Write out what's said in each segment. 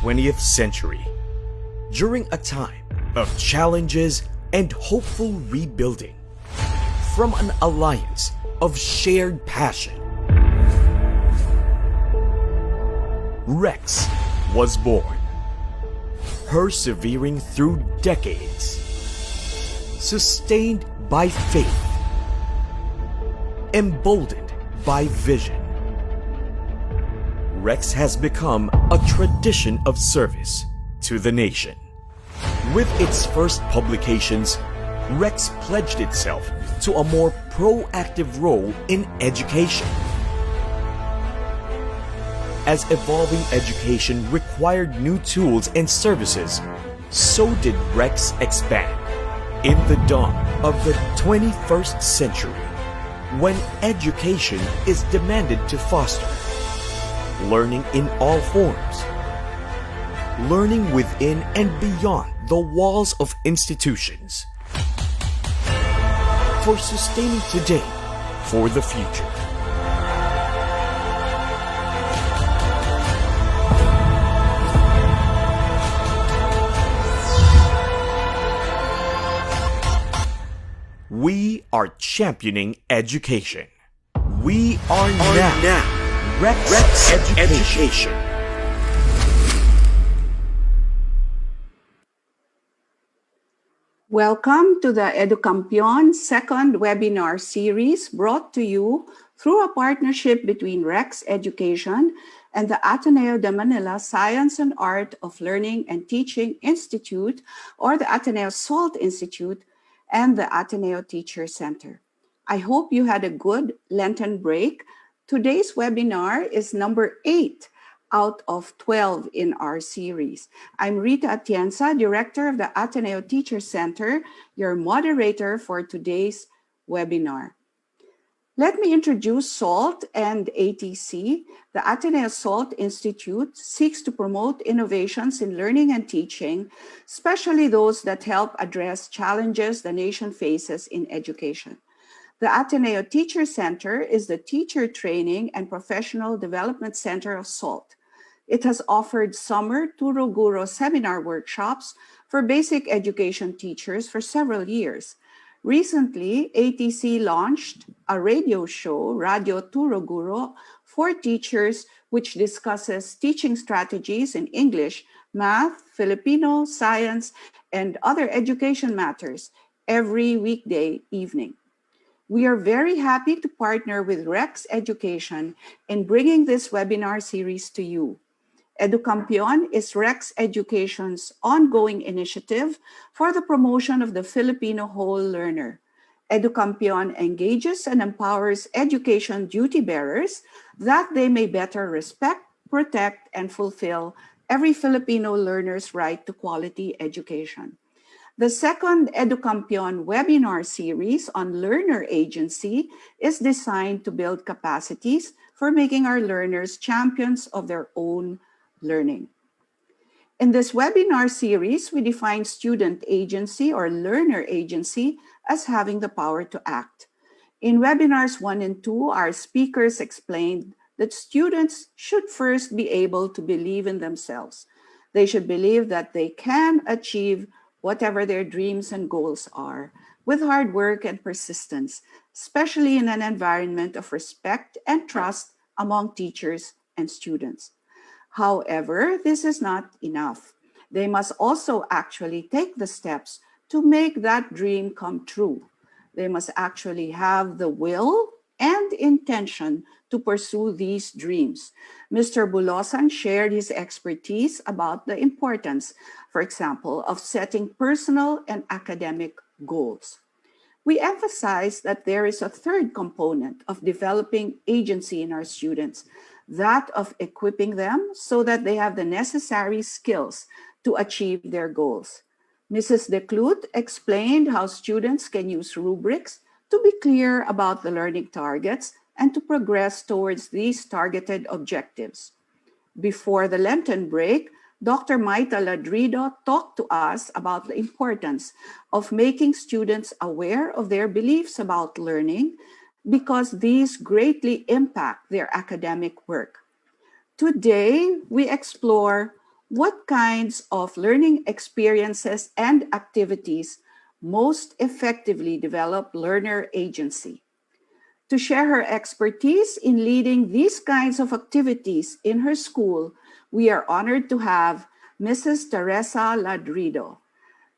20th century, during a time of challenges and hopeful rebuilding, from an alliance of shared passion, Rex was born, persevering through decades, sustained by faith, emboldened by vision. Rex has become a tradition of service to the nation. With its first publications, Rex pledged itself to a more proactive role in education. As evolving education required new tools and services, so did Rex expand. In the dawn of the 21st century, when education is demanded to foster learning in all forms, learning within and beyond the walls of institutions, for sustaining today for the future. We are championing education. We are now Rex Education. Welcome to the EduCampion second webinar series brought to you through a partnership between Rex Education and the Ateneo de Manila Science and Art of Learning and Teaching Institute, or the Ateneo SALT Institute, and the Ateneo Teacher Center. I hope you had a good Lenten break. Today's webinar is number 8 out of 12 in our series. I'm Rita Atienza, Director of the Ateneo Teacher Center, your moderator for today's webinar. Let me introduce SALT and ATC. The Ateneo SALT Institute seeks to promote innovations in learning and teaching, especially those that help address challenges the nation faces in education. The Ateneo Teacher Center is the teacher training and professional development center of SALT. It has offered summer Turo Guro seminar workshops for basic education teachers for several years. Recently, ATC launched a radio show, Radio Turo Guro, for teachers, which discusses teaching strategies in English, math, Filipino, science, and other education matters every weekday evening. We are very happy to partner with Rex Education in bringing this webinar series to you. EduCampion is Rex Education's ongoing initiative for the promotion of the Filipino whole learner. EduCampion engages and empowers education duty bearers that they may better respect, protect, and fulfill every Filipino learner's right to quality education. The second EduCampion webinar series on learner agency is designed to build capacities for making our learners champions of their own learning. In this webinar series, we define student agency or learner agency as having the power to act. In webinars 1 and 2, our speakers explained that students should first be able to believe in themselves. They should believe that they can achieve whatever their dreams and goals are with hard work and persistence, especially in an environment of respect and trust among teachers and students. However, this is not enough. They must also actually take the steps to make that dream come true. They must actually have the will and intention to pursue these dreams. Mr. Bulosan shared his expertise about the importance, for example, of setting personal and academic goals. We emphasize that there is a third component of developing agency in our students, that of equipping them so that they have the necessary skills to achieve their goals. Mrs. Declut explained how students can use rubrics to be clear about the learning targets and to progress towards these targeted objectives. Before the Lenten break, Dr. Theresa Ladrido talked to us about the importance of making students aware of their beliefs about learning because these greatly impact their academic work. Today, we explore what kinds of learning experiences and activities most effectively develop learner agency. To share her expertise in leading these kinds of activities in her school, we are honored to have Mrs. Theresa Ladrido.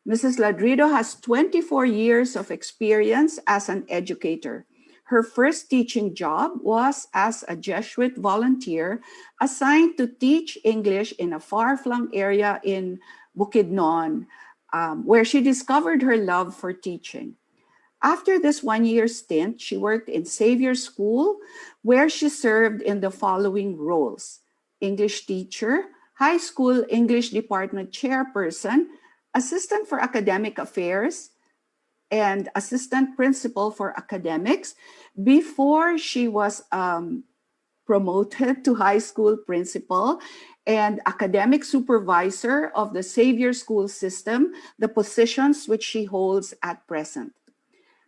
Mrs. Ladrido has 24 years of experience as an educator. Her first teaching job was as a Jesuit volunteer assigned to teach English in a far-flung area in Bukidnon, where she discovered her love for teaching. After this 1 year stint, she worked in Xavier School, where she served in the following roles: English teacher, high school English department chairperson, assistant for academic affairs, and assistant principal for academics before she was promoted to high school principal and academic supervisor of the Xavier School system, the positions which she holds at present.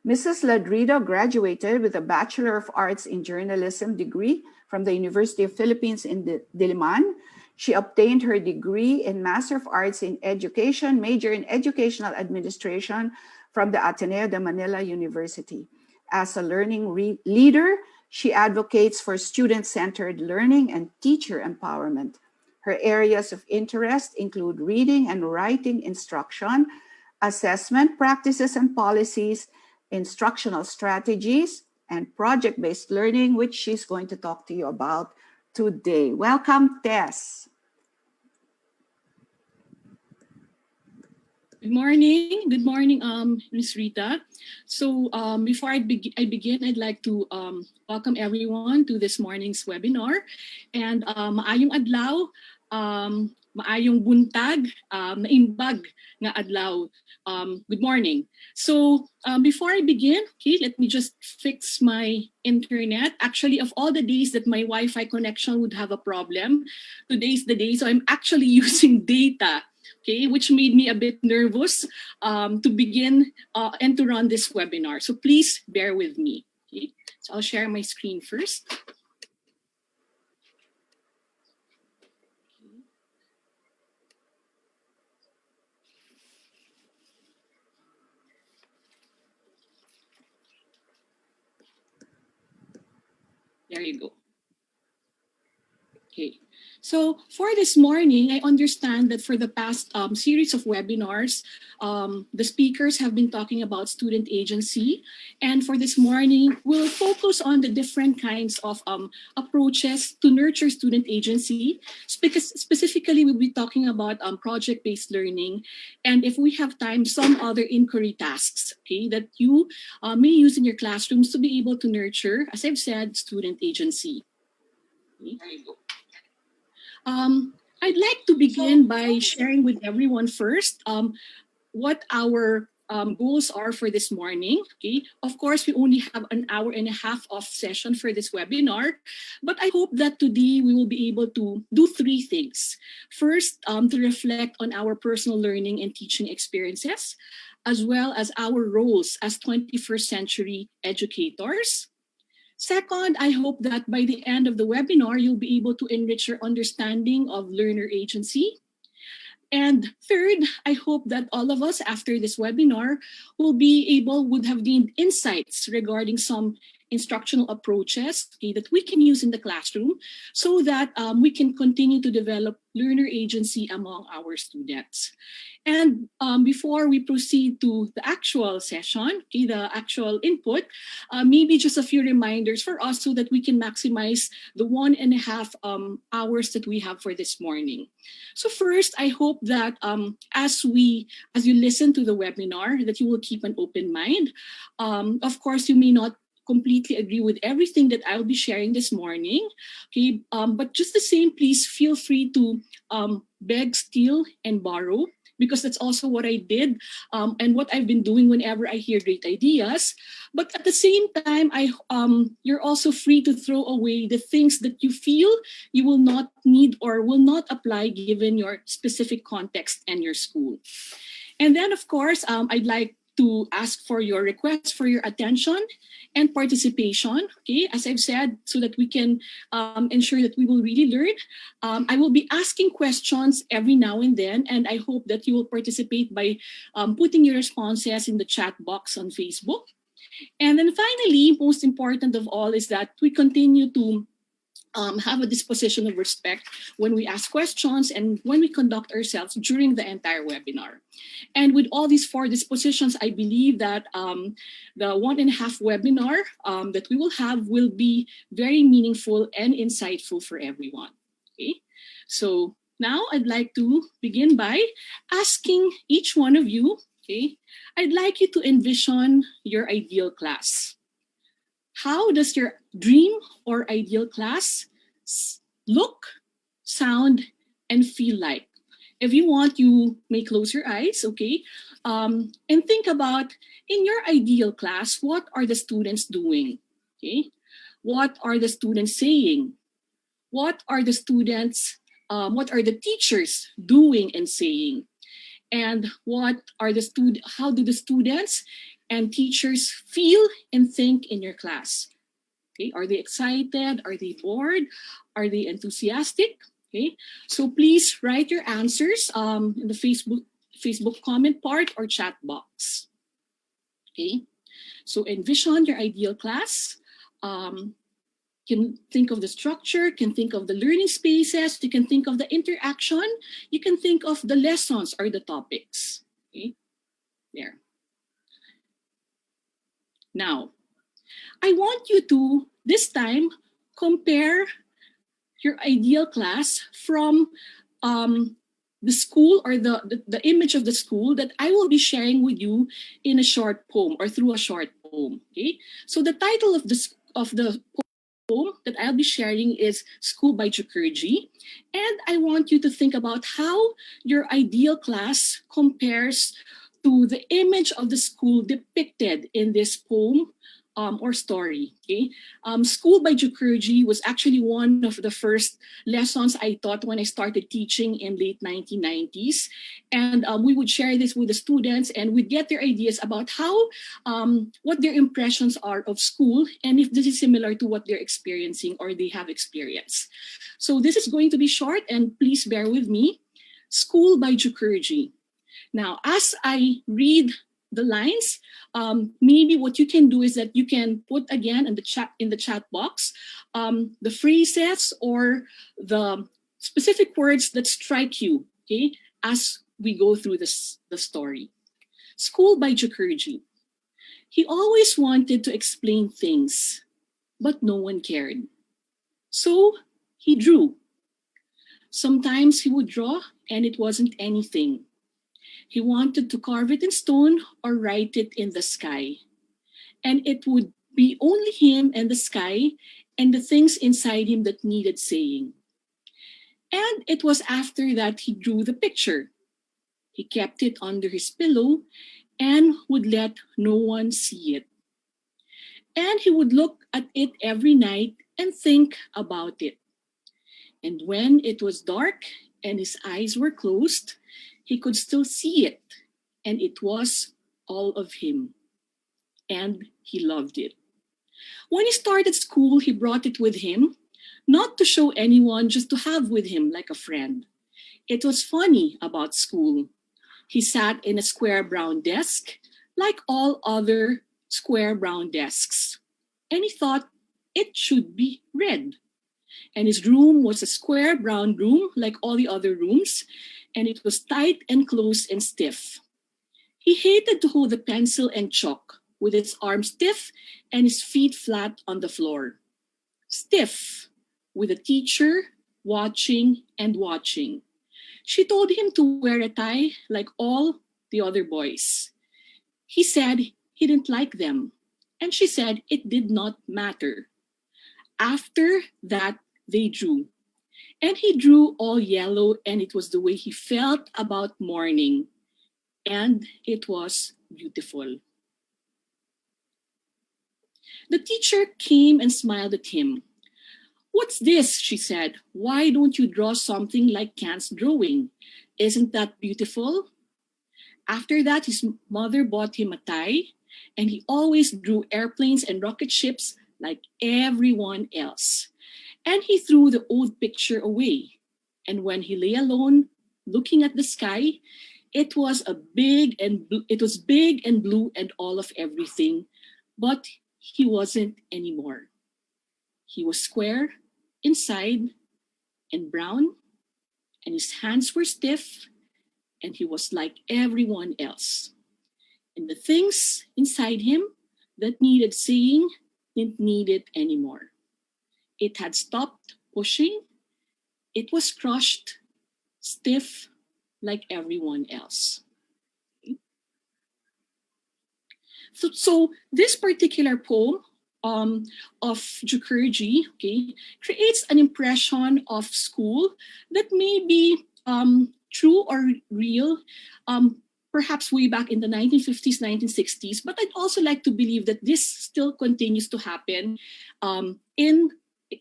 Mrs. Ladrido graduated with a Bachelor of Arts in Journalism degree from the University of Philippines in Diliman. She obtained her degree in Master of Arts in Education, major in Educational Administration from the Ateneo de Manila University. As a learning leader, she advocates for student-centered learning and teacher empowerment. Her areas of interest include reading and writing instruction, assessment practices and policies, instructional strategies, and project-based learning, which she's going to talk to you about today. Welcome, Tess. Good morning, Ms. Rita. So before I begin, I'd like to welcome everyone to this morning's webinar. And maayong adlaw, maayong buntag, naimbag nga adlaw. Good morning. So before I begin, okay, let me just fix my internet. Actually, of all the days that my Wi-Fi connection would have a problem, today's the day. So I'm actually using data. Okay, which made me a bit nervous to begin and to run this webinar. So please bear with me. Okay, so I'll share my screen first. There you go. Okay. So for this morning, I understand that for the past series of webinars, the speakers have been talking about student agency. And for this morning, we'll focus on the different kinds of approaches to nurture student agency. Specifically, we'll be talking about project-based learning. And if we have time, some other inquiry tasks, okay, that you may use in your classrooms to be able to nurture, as I've said, student agency. Okay. There you go. I'd like to begin by sharing with everyone first what our goals are for this morning. Okay, of course, we only have an hour and a half of session for this webinar, but I hope that today we will be able to do three things. First, to reflect on our personal learning and teaching experiences, as well as our roles as 21st century educators. Second, I hope that by the end of the webinar, you'll be able to enrich your understanding of learner agency. And third, I hope that all of us after this webinar would have gained insights regarding some instructional approaches, okay, that we can use in the classroom so that we can continue to develop learner agency among our students. And before we proceed to the actual session, okay, the actual input, maybe just a few reminders for us so that we can maximize the 1.5 hours that we have for this morning. So first, I hope that as you listen to the webinar, that you will keep an open mind. Of course, you may not completely agree with everything that I'll be sharing this morning. Okay, but just the same, please feel free to beg, steal, and borrow, because that's also what I did and what I've been doing whenever I hear great ideas. But at the same time, you're also free to throw away the things that you feel you will not need or will not apply given your specific context and your school. And then, of course, I'd like to ask for your requests for your attention and participation, okay, as I've said, so that we can ensure that we will really learn. I will be asking questions every now and then, and I hope that you will participate by putting your responses in the chat box on Facebook. And then finally, most important of all is that we continue to have a disposition of respect when we ask questions and when we conduct ourselves during the entire webinar. And with all these four dispositions, I believe that the 1.5 webinar that we will have will be very meaningful and insightful for everyone. Okay, so now I'd like to begin by asking each one of you, okay, I'd like you to envision your ideal class. How does your dream or ideal class look, sound, and feel like? If you want, you may close your eyes, okay? And think about, in your ideal class, what are the students doing? Okay? What are the students saying? What are the students, what are the teachers doing and saying? And how do the students and teachers feel and think in your class? Okay, are they excited? Are they bored? Are they enthusiastic? Okay, so please write your answers in the Facebook comment part or chat box. Okay, so envision your ideal class. Can think of the structure, can think of the learning spaces, you can think of the interaction, you can think of the lessons or the topics. Okay, there. Now, I want you to, this time, compare your ideal class from the school or the image of the school that I will be sharing with you in a short poem or through a short poem. Okay, so the title of the poem that I'll be sharing is School by Jukurji, and I want you to think about how your ideal class compares to the image of the school depicted in this poem or story. Okay, School by Jukurji was actually one of the first lessons I taught when I started teaching in late 1990s, and we would share this with the students, and we'd get their ideas about how, what their impressions are of school, and if this is similar to what they're experiencing or they have experienced. So this is going to be short, and please bear with me. School by Jukurji. Now, as I read the lines, maybe what you can do is that you can put again in the chat box the phrases or the specific words that strike you, okay, as we go through the story. School by Jukurji. He always wanted to explain things, but no one cared. So he drew. Sometimes he would draw and it wasn't anything. He wanted to carve it in stone or write it in the sky. And it would be only him and the sky and the things inside him that needed saying. And it was after that he drew the picture. He kept it under his pillow and would let no one see it. And he would look at it every night and think about it. And when it was dark and his eyes were closed, he could still see it, and it was all of him, and he loved it. When he started school, he brought it with him, not to show anyone, just to have with him like a friend. It was funny about school. He sat in a square brown desk, like all other square brown desks, and he thought it should be red. And his room was a square brown room, like all the other rooms, and it was tight and close and stiff. He hated to hold the pencil and chalk with his arms stiff and his feet flat on the floor. Stiff, with the teacher watching and watching. She told him to wear a tie like all the other boys. He said he didn't like them, and she said it did not matter. After that, they drew. And he drew all yellow, and it was the way he felt about morning. And it was beautiful. The teacher came and smiled at him. "What's this?" she said. "Why don't you draw something like Kant's drawing? Isn't that beautiful?" After that, his mother bought him a tie, and he always drew airplanes and rocket ships like everyone else. And he threw the old picture away. And when he lay alone, looking at the sky, it was it was big and blue and all of everything, but he wasn't anymore. He was square inside and brown, and his hands were stiff, and he was like everyone else. And the things inside him that needed saying didn't need it anymore. It had stopped pushing, it was crushed, stiff, like everyone else. So this particular poem of Jukurji, okay, creates an impression of school that may be true or real, perhaps way back in the 1950s, 1960s. But I'd also like to believe that this still continues to happen in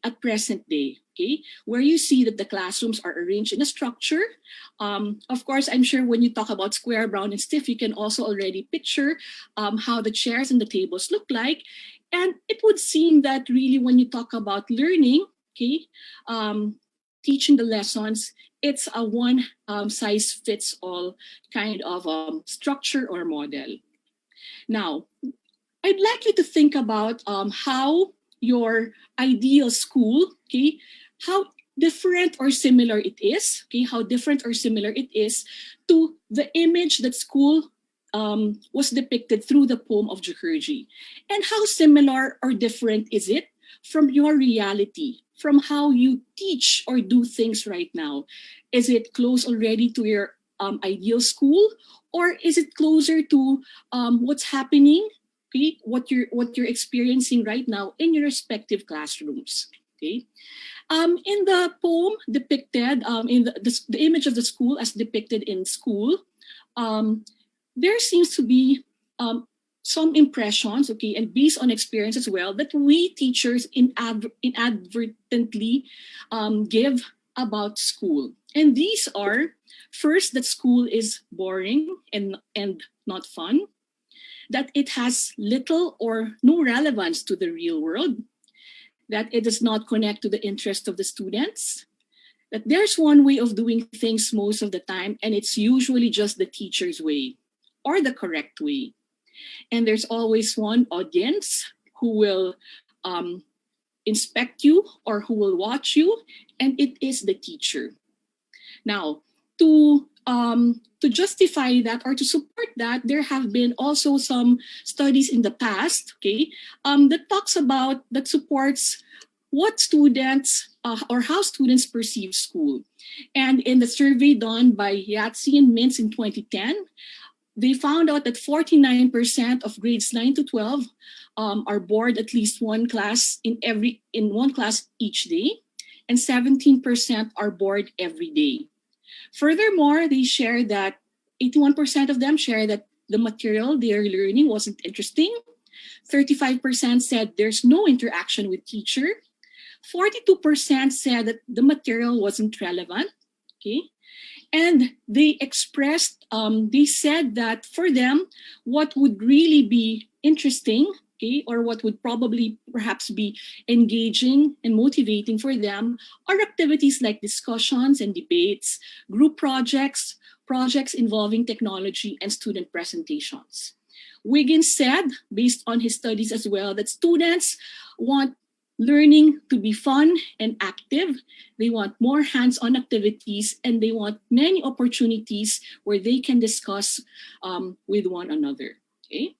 at present day, okay, where you see that the classrooms are arranged in a structure. Of course, I'm sure when you talk about square, brown, and stiff, you can also already picture how the chairs and the tables look like. And it would seem that really when you talk about learning, okay, teaching the lessons, it's a one size fits all kind of structure or model. Now, I'd like you to think about how your ideal school, okay, how different or similar it is, okay, how different or similar it is to the image that school was depicted through the poem of Jukurji. And how similar or different is it from your reality, from how you teach or do things right now? Is it close already to your ideal school, or is it closer to what's happening, okay, what you're experiencing right now in your respective classrooms? Okay. In the poem depicted, in the image of the school as depicted in school, there seems to be some impressions, okay, and based on experience as well, that we teachers inadvertently give about school. And these are, first, that school is boring and not fun, that it has little or no relevance to the real world, that it does not connect to the interest of the students, that there's one way of doing things most of the time, and it's usually just the teacher's way or the correct way. And there's always one audience who will inspect you or who will watch you, and it is the teacher. Now, to justify that or to support that, there have been also some studies in the past, okay, that supports what students or how students perceive school. And in the survey done by Yatsi and Mintz in 2010, they found out that 49% of grades 9 to 12 are bored at least one class in one class each day, and 17% are bored every day. Furthermore, they share that 81% of them share that the material they are learning wasn't interesting. 35% said there's no interaction with teacher. 42% said that the material wasn't relevant. Okay. And they expressed, they said that for them, what would really be interesting, okay, or what would probably perhaps be engaging and motivating for them are activities like discussions and debates, group projects, projects involving technology, and student presentations. Wiggins said, based on his studies as well, that students want learning to be fun and active. They want more hands-on activities, and they want many opportunities where they can discuss with one another. Okay?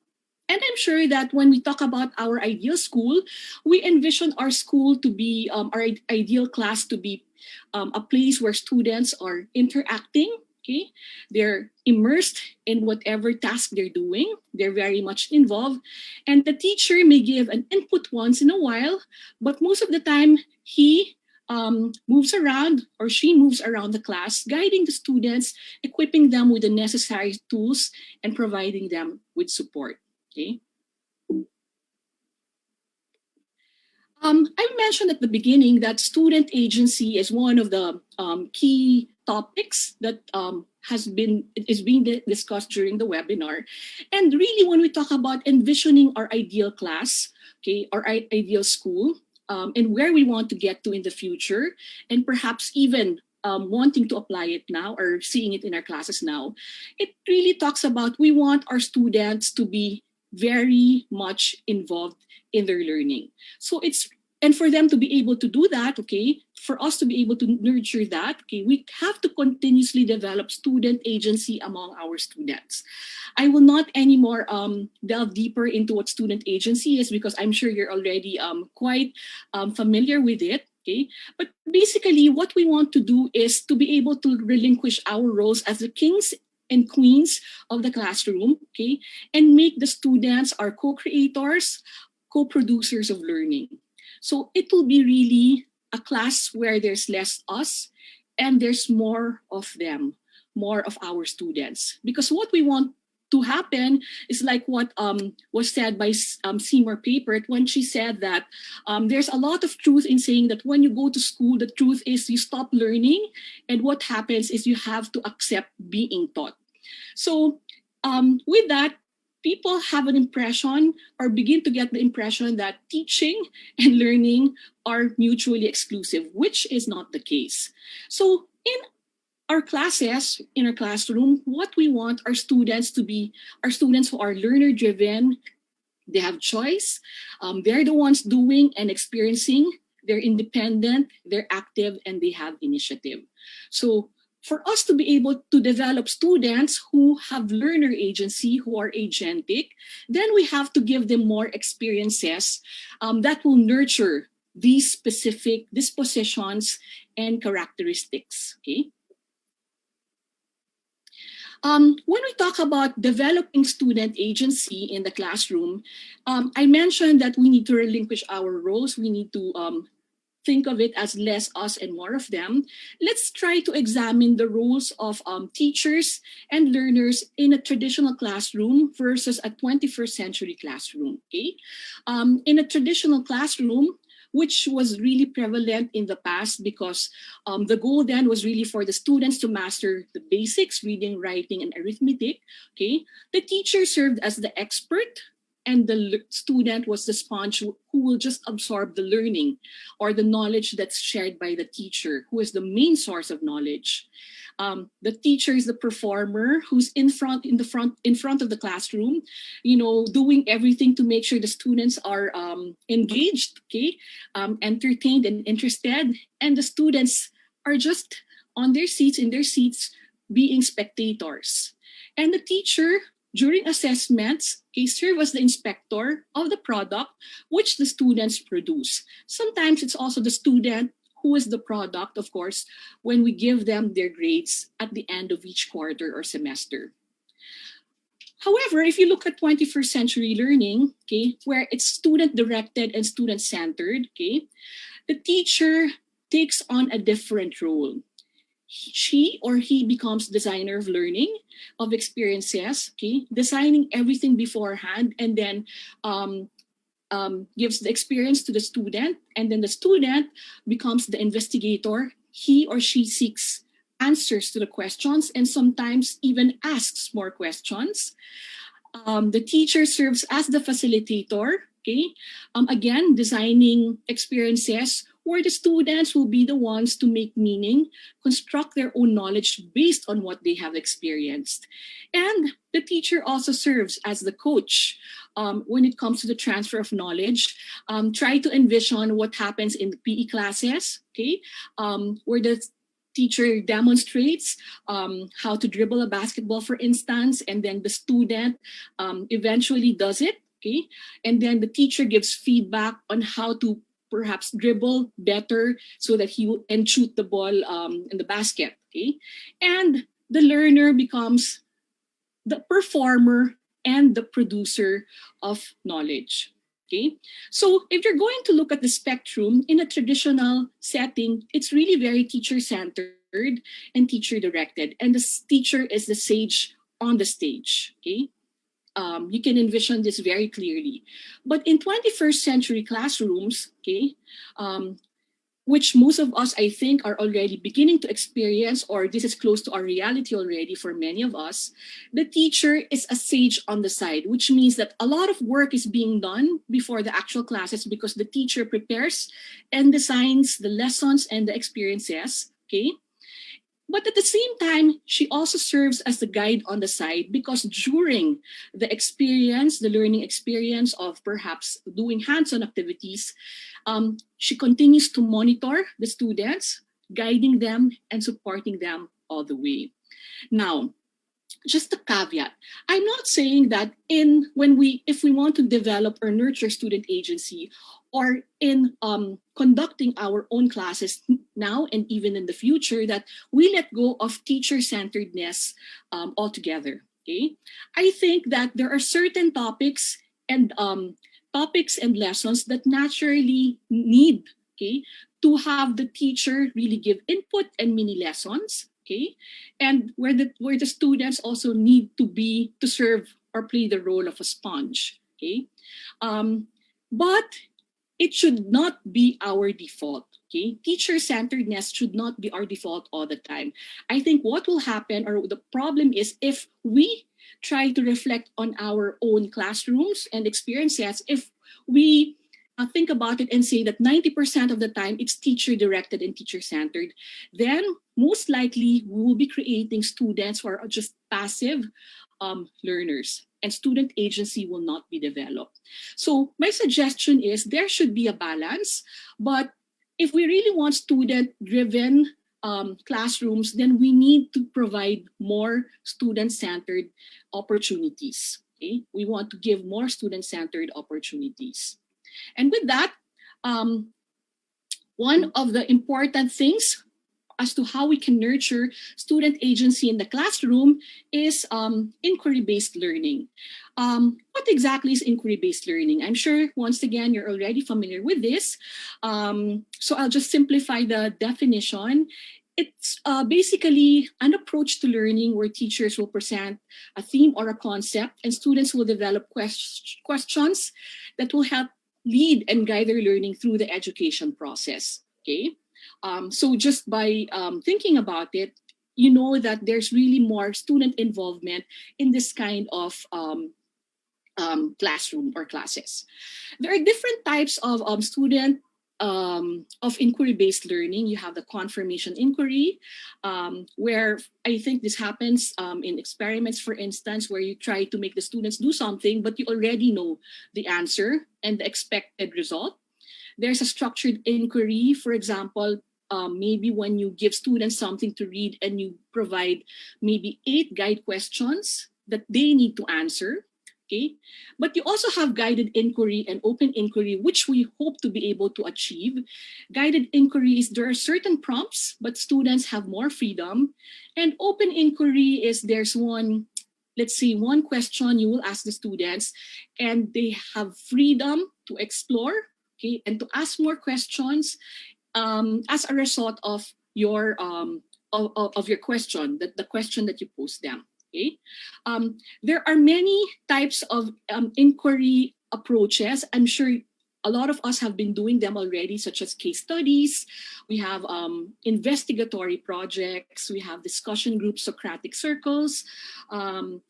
And I'm sure that when we talk about our ideal school, we envision our school to be, our ideal class to be a place where students are interacting. Okay, they're immersed in whatever task they're doing. They're very much involved. And the teacher may give an input once in a while, but most of the time he moves around or she moves around the class, guiding the students, equipping them with the necessary tools, and providing them with support. Okay. I mentioned at the beginning that student agency is one of the key topics that is being discussed during the webinar. And really, when we talk about envisioning our ideal class, okay, our ideal school, and where we want to get to in the future, and perhaps even wanting to apply it now or seeing it in our classes now, it really talks about we want our students to be very much involved in their learning. So and for them to be able to do that, okay, for us to be able to nurture that, okay, we have to continuously develop student agency among our students. I will not anymore delve deeper into what student agency is because I'm sure you're already quite familiar with it. Okay, but basically what we want to do is to be able to relinquish our roles as the kings and queens of the classroom, okay, and make the students our co-creators, co-producers of learning. So it will be really a class where there's less us and there's more of them, more of our students. Because what we want to happen is like what was said by Seymour Papert when she said that there's a lot of truth in saying that when you go to school, the truth is you stop learning, and what happens is you have to accept being taught. So with that, people have an impression or begin to get the impression that teaching and learning are mutually exclusive, which is not the case. So in our classes, in our classroom, what we want our students to be are students who are learner driven. They have choice. They're the ones doing and experiencing. They're independent, they're active, and they have initiative. So for us to be able to develop students who have learner agency, who are agentic, then we have to give them more experiences that will nurture these specific dispositions and characteristics. Okay. When we talk about developing student agency in the classroom, I mentioned that we need to relinquish our roles. We need to think of it as less us and more of them. Let's try to examine the roles of teachers and learners in a traditional classroom versus a 21st century classroom. Okay? In a traditional classroom, which was really prevalent in the past because the goal then was really for the students to master the basics, reading, writing, and arithmetic. Okay, the teacher served as the expert, and the student was the sponge who will just absorb the learning or the knowledge that's shared by the teacher, who is the main source of knowledge. The teacher is the performer who's in front of the classroom, doing everything to make sure the students are engaged, okay, entertained and interested, and the students are just in their seats, being spectators. And the teacher, during assessments, serve as the inspector of the product which the students produce. Sometimes it's also the student who is the product, of course, when we give them their grades at the end of each quarter or semester. However, if you look at 21st century learning, okay, where it's student-directed and student-centered, okay, the teacher takes on a different role. She or he becomes designer of learning, of experiences, okay, designing everything beforehand, and then gives the experience to the student, and then the student becomes the investigator. He or she seeks answers to the questions and sometimes even asks more questions. The teacher serves as the facilitator, okay, again, designing experiences where the students will be the ones to make meaning, construct their own knowledge based on what they have experienced. And the teacher also serves as the coach when it comes to the transfer of knowledge. Try to envision what happens in the PE classes, okay, where the teacher demonstrates how to dribble a basketball, for instance, and then the student eventually does it, okay, and then the teacher gives feedback on how to perhaps dribble better so that he will and shoot the ball in the basket, okay, and the learner becomes the performer and the producer of knowledge. Okay, so if you're going to look at the spectrum in a traditional setting, it's really very teacher-centered and teacher-directed, and the teacher is the sage on the stage. Okay, you can envision this very clearly. But in 21st century classrooms, okay, which most of us, I think, are already beginning to experience, or this is close to our reality already for many of us, the teacher is a sage on the side, which means that a lot of work is being done before the actual classes because the teacher prepares and designs the lessons and the experiences, okay? But at the same time, she also serves as the guide on the side because during the experience, the learning experience of perhaps doing hands-on activities, she continues to monitor the students, guiding them and supporting them all the way. Now, just a caveat. I'm not saying that if we want to develop or nurture student agency, or in conducting our own classes now and even in the future, that we let go of teacher-centeredness altogether. Okay, I think that there are certain and topics and lessons that naturally need, okay, to have the teacher really give input and mini lessons, okay, and where the students also need to serve or play the role of a sponge, okay. But it should not be our default, okay. Teacher-centeredness should not be our default all the time. I think what will happen, or the problem is, if we try to reflect on our own classrooms and experiences, if we think about it and say that 90% of the time it's teacher-directed and teacher-centered, then most likely we will be creating students who are just passive learners, and student agency will not be developed. So my suggestion is there should be a balance, but if we really want student-driven classrooms, then we need to provide more student-centered opportunities. Okay? We want to give more student-centered opportunities. And with that, one of the important things as to how we can nurture student agency in the classroom is inquiry-based learning. What exactly is inquiry-based learning? I'm sure, once again, you're already familiar with this. So I'll just simplify the definition. It's basically an approach to learning where teachers will present a theme or a concept, and students will develop questions that will help lead and guide their learning through the education process, okay? So just by thinking about it, you know that there's really more student involvement in this kind of classroom or classes. There are different types of inquiry-based learning. You have the confirmation inquiry, where I think this happens in experiments, for instance, where you try to make the students do something, but you already know the answer and the expected result. There's a structured inquiry, for example, maybe when you give students something to read and you provide maybe 8 guide questions that they need to answer. Okay, but you also have guided inquiry and open inquiry, which we hope to be able to achieve. Guided inquiry is there are certain prompts, but students have more freedom. And open inquiry is there's one, let's say, one question you will ask the students, and they have freedom to explore, okay, and to ask more questions as a result of your question, the question that you pose them. Okay, there are many types of inquiry approaches. I'm sure a lot of us have been doing them already, such as case studies. We have investigatory projects. We have discussion groups, Socratic circles, other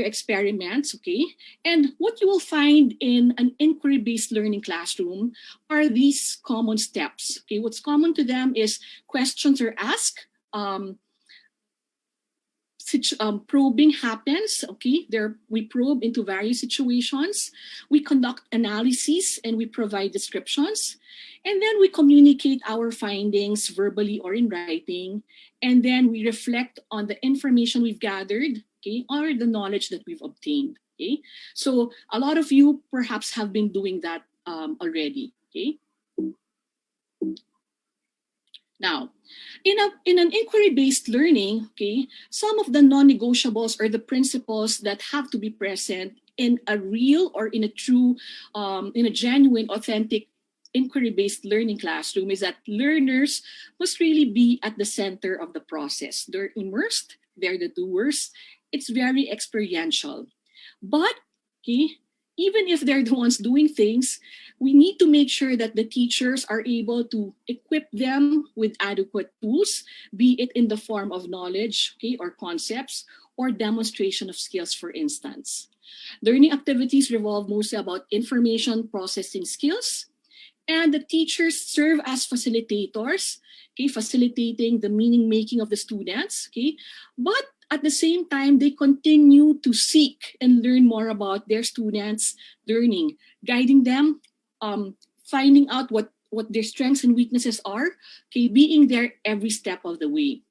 experiments, okay? And what you will find in an inquiry-based learning classroom are these common steps, okay? What's common to them is questions are asked, probing happens, okay? We probe into various situations, we conduct analyses, and we provide descriptions, and then we communicate our findings verbally or in writing, and then we reflect on the information we've gathered, okay, or the knowledge that we've obtained, okay? So a lot of you perhaps have been doing that already, okay? Now, in an inquiry-based learning, okay, some of the non-negotiables or the principles that have to be present in a real or in a true, in a genuine, authentic inquiry-based learning classroom is that learners must really be at the center of the process. They're immersed, they're the doers. It's very experiential. But, okay, even if they're the ones doing things, we need to make sure that the teachers are able to equip them with adequate tools, be it in the form of knowledge, okay, or concepts, or demonstration of skills, for instance. Learning activities revolve mostly about information processing skills, and the teachers serve as facilitators, okay, facilitating the meaning making of the students, okay, but at the same time, they continue to seek and learn more about their students' learning, guiding them, finding out what their strengths and weaknesses are, okay, being there every step of the way.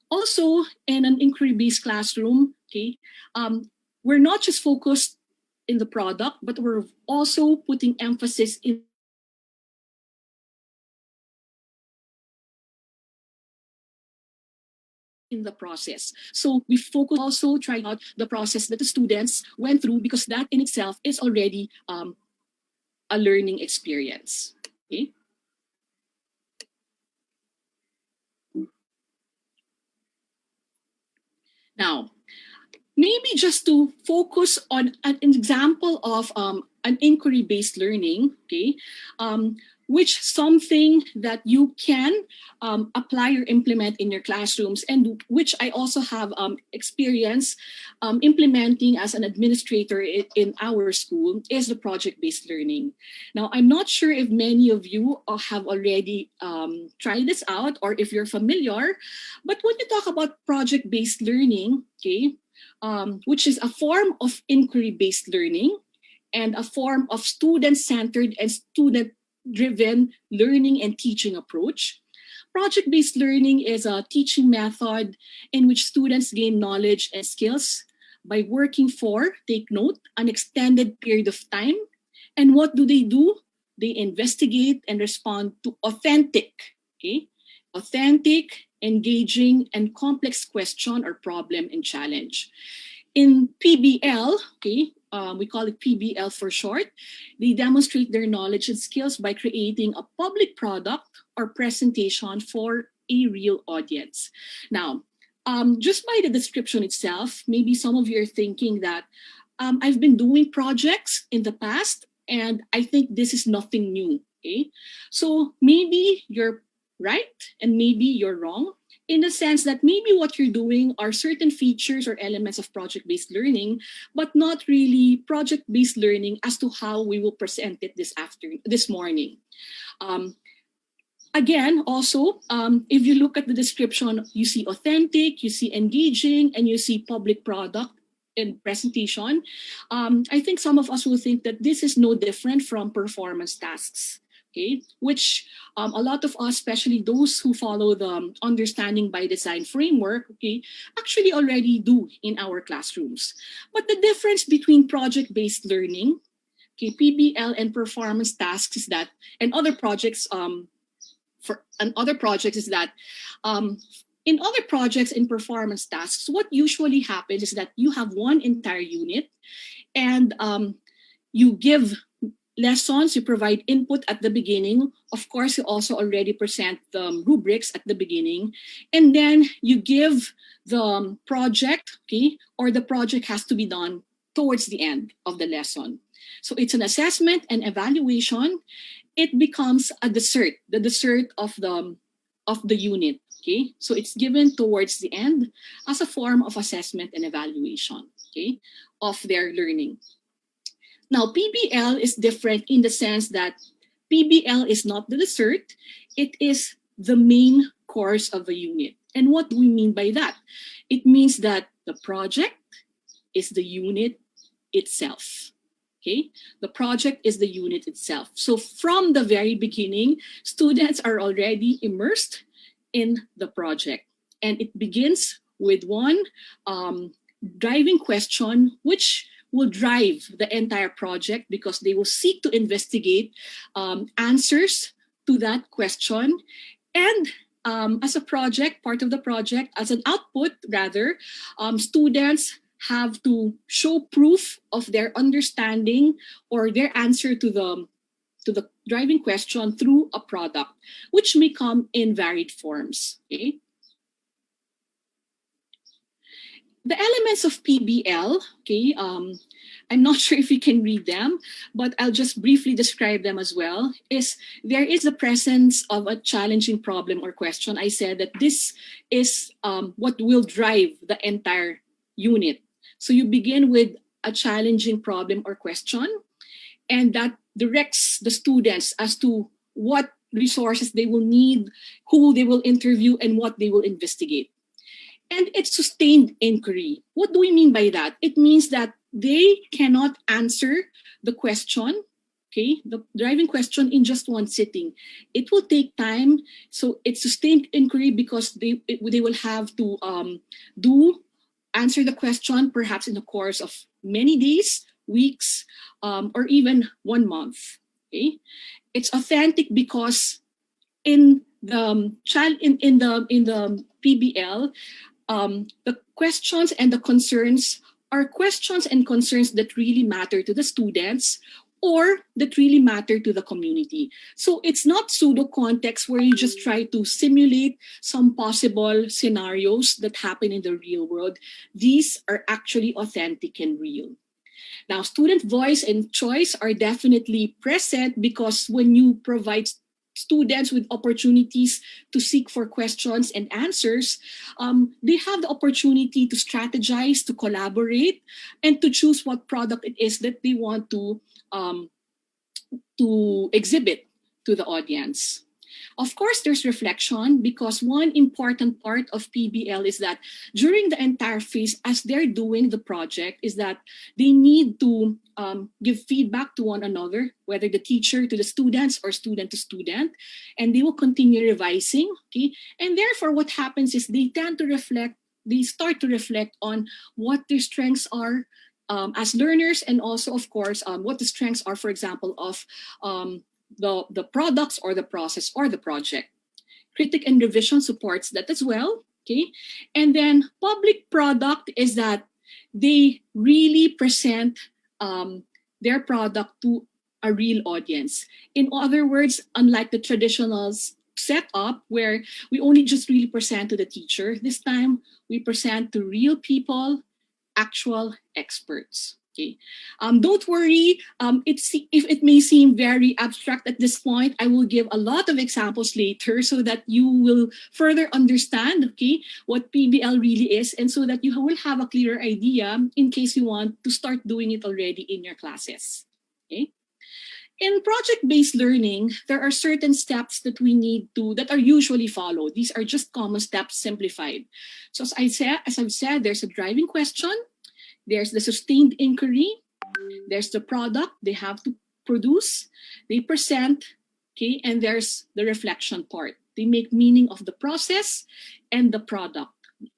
Also, in an inquiry-based classroom, okay, we're not just focused in the product, but we're also putting emphasis in the process. So we focus also trying out the process that the students went through, because that in itself is already a learning experience. Okay. Now, maybe just to focus on an example of an inquiry-based learning, okay, which something that you can apply or implement in your classrooms, and which I also have experience implementing as an administrator in our school, is the project-based learning. Now, I'm not sure if many of you have already tried this out, or if you're familiar, but when you talk about project-based learning, okay, which is a form of inquiry-based learning and a form of student-centered and student-driven learning and teaching approach. Project-based learning is a teaching method in which students gain knowledge and skills by working for, take note, an extended period of time. And what do? They investigate and respond to authentic, engaging, and complex question or problem and challenge. In PBL, we call it PBL for short, they demonstrate their knowledge and skills by creating a public product or presentation for a real audience. Now, just by the description itself, maybe some of you are thinking that I've been doing projects in the past, and I think this is nothing new. Okay, so maybe you're right and maybe you're wrong, in the sense that maybe what you're doing are certain features or elements of project-based learning, but not really project-based learning as to how we will present it this morning. Again, also, if you look at the description, you see authentic, you see engaging, and you see public product and presentation. I think some of us will think that this is no different from performance tasks. Okay, which a lot of us, especially those who follow the understanding by design framework, okay, actually already do in our classrooms. But the difference between project-based learning, okay, PBL, and performance tasks is that, and other projects, in other projects and performance tasks, what usually happens is that you have one entire unit, and you give lessons, you provide input at the beginning. Of course, you also already present the rubrics at the beginning. And then you give the project, okay, or the project has to be done towards the end of the lesson. So it's an assessment and evaluation. It becomes a dessert, the dessert of the unit. Okay, so it's given towards the end as a form of assessment and evaluation, okay, of their learning. Now, PBL is different in the sense that PBL is not the dessert, it is the main course of a unit. And what do we mean by that? It means that the project is the unit itself. Okay, the project is the unit itself. So from the very beginning, students are already immersed in the project. And it begins with one driving question, which will drive the entire project, because they will seek to investigate answers to that question. And as a project, part of the project, as an output rather, students have to show proof of their understanding or their answer to the driving question through a product, which may come in varied forms. Okay? The elements of PBL, okay, I'm not sure if you can read them, but I'll just briefly describe them as well, is there is the presence of a challenging problem or question. I said that this is what will drive the entire unit. So you begin with a challenging problem or question, and that directs the students as to what resources they will need, who they will interview, and what they will investigate. And it's sustained inquiry. What do we mean by that? It means that they cannot answer the question, okay, the driving question in just one sitting. It will take time. So it's sustained inquiry because they will have to answer the question perhaps in the course of many days, weeks, or even 1 month. Okay, it's authentic because in the PBL, the questions and the concerns are questions and concerns that really matter to the students or that really matter to the community. So it's not pseudo context where you just try to simulate some possible scenarios that happen in the real world. These are actually authentic and real. Now, student voice and choice are definitely present because when you provide students with opportunities to seek for questions and answers, they have the opportunity to strategize, to collaborate, and to choose what product it is that they want to exhibit to the audience. Of course, there's reflection because one important part of PBL is that during the entire phase, as they're doing the project, is that they need to give feedback to one another, whether the teacher to the students or student to student, and they will continue revising. Okay, and therefore, what happens is they tend to reflect. They start to reflect on what their strengths are as learners, and also, of course, what the strengths are, for example, of the products or the process or the project. Critic and revision supports that as well. Okay, and then public product is that they really present their product to a real audience. In other words, unlike the traditional setup where we only just really present to the teacher, this time we present to real people, actual experts. Okay. Don't worry. If it may seem very abstract at this point, I will give a lot of examples later so that you will further understand, okay, what PBL really is, and so that you will have a clearer idea in case you want to start doing it already in your classes. Okay. In project-based learning, there are certain steps that that are usually followed. These are just common steps simplified. So as I've said, there's a driving question. There's the sustained inquiry. There's the product they have to produce. They present, okay, and there's the reflection part. They make meaning of the process and the product.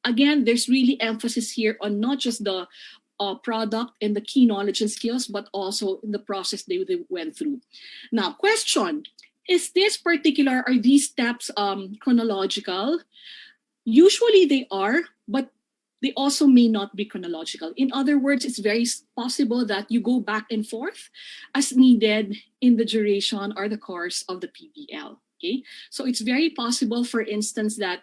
Again, there's really emphasis here on not just the product and the key knowledge and skills, but also in the process they went through. Now, question, are these steps chronological? Usually they are, but they also may not be chronological. In other words, it's very possible that you go back and forth as needed in the duration or the course of the PBL. Okay, so it's very possible, for instance, that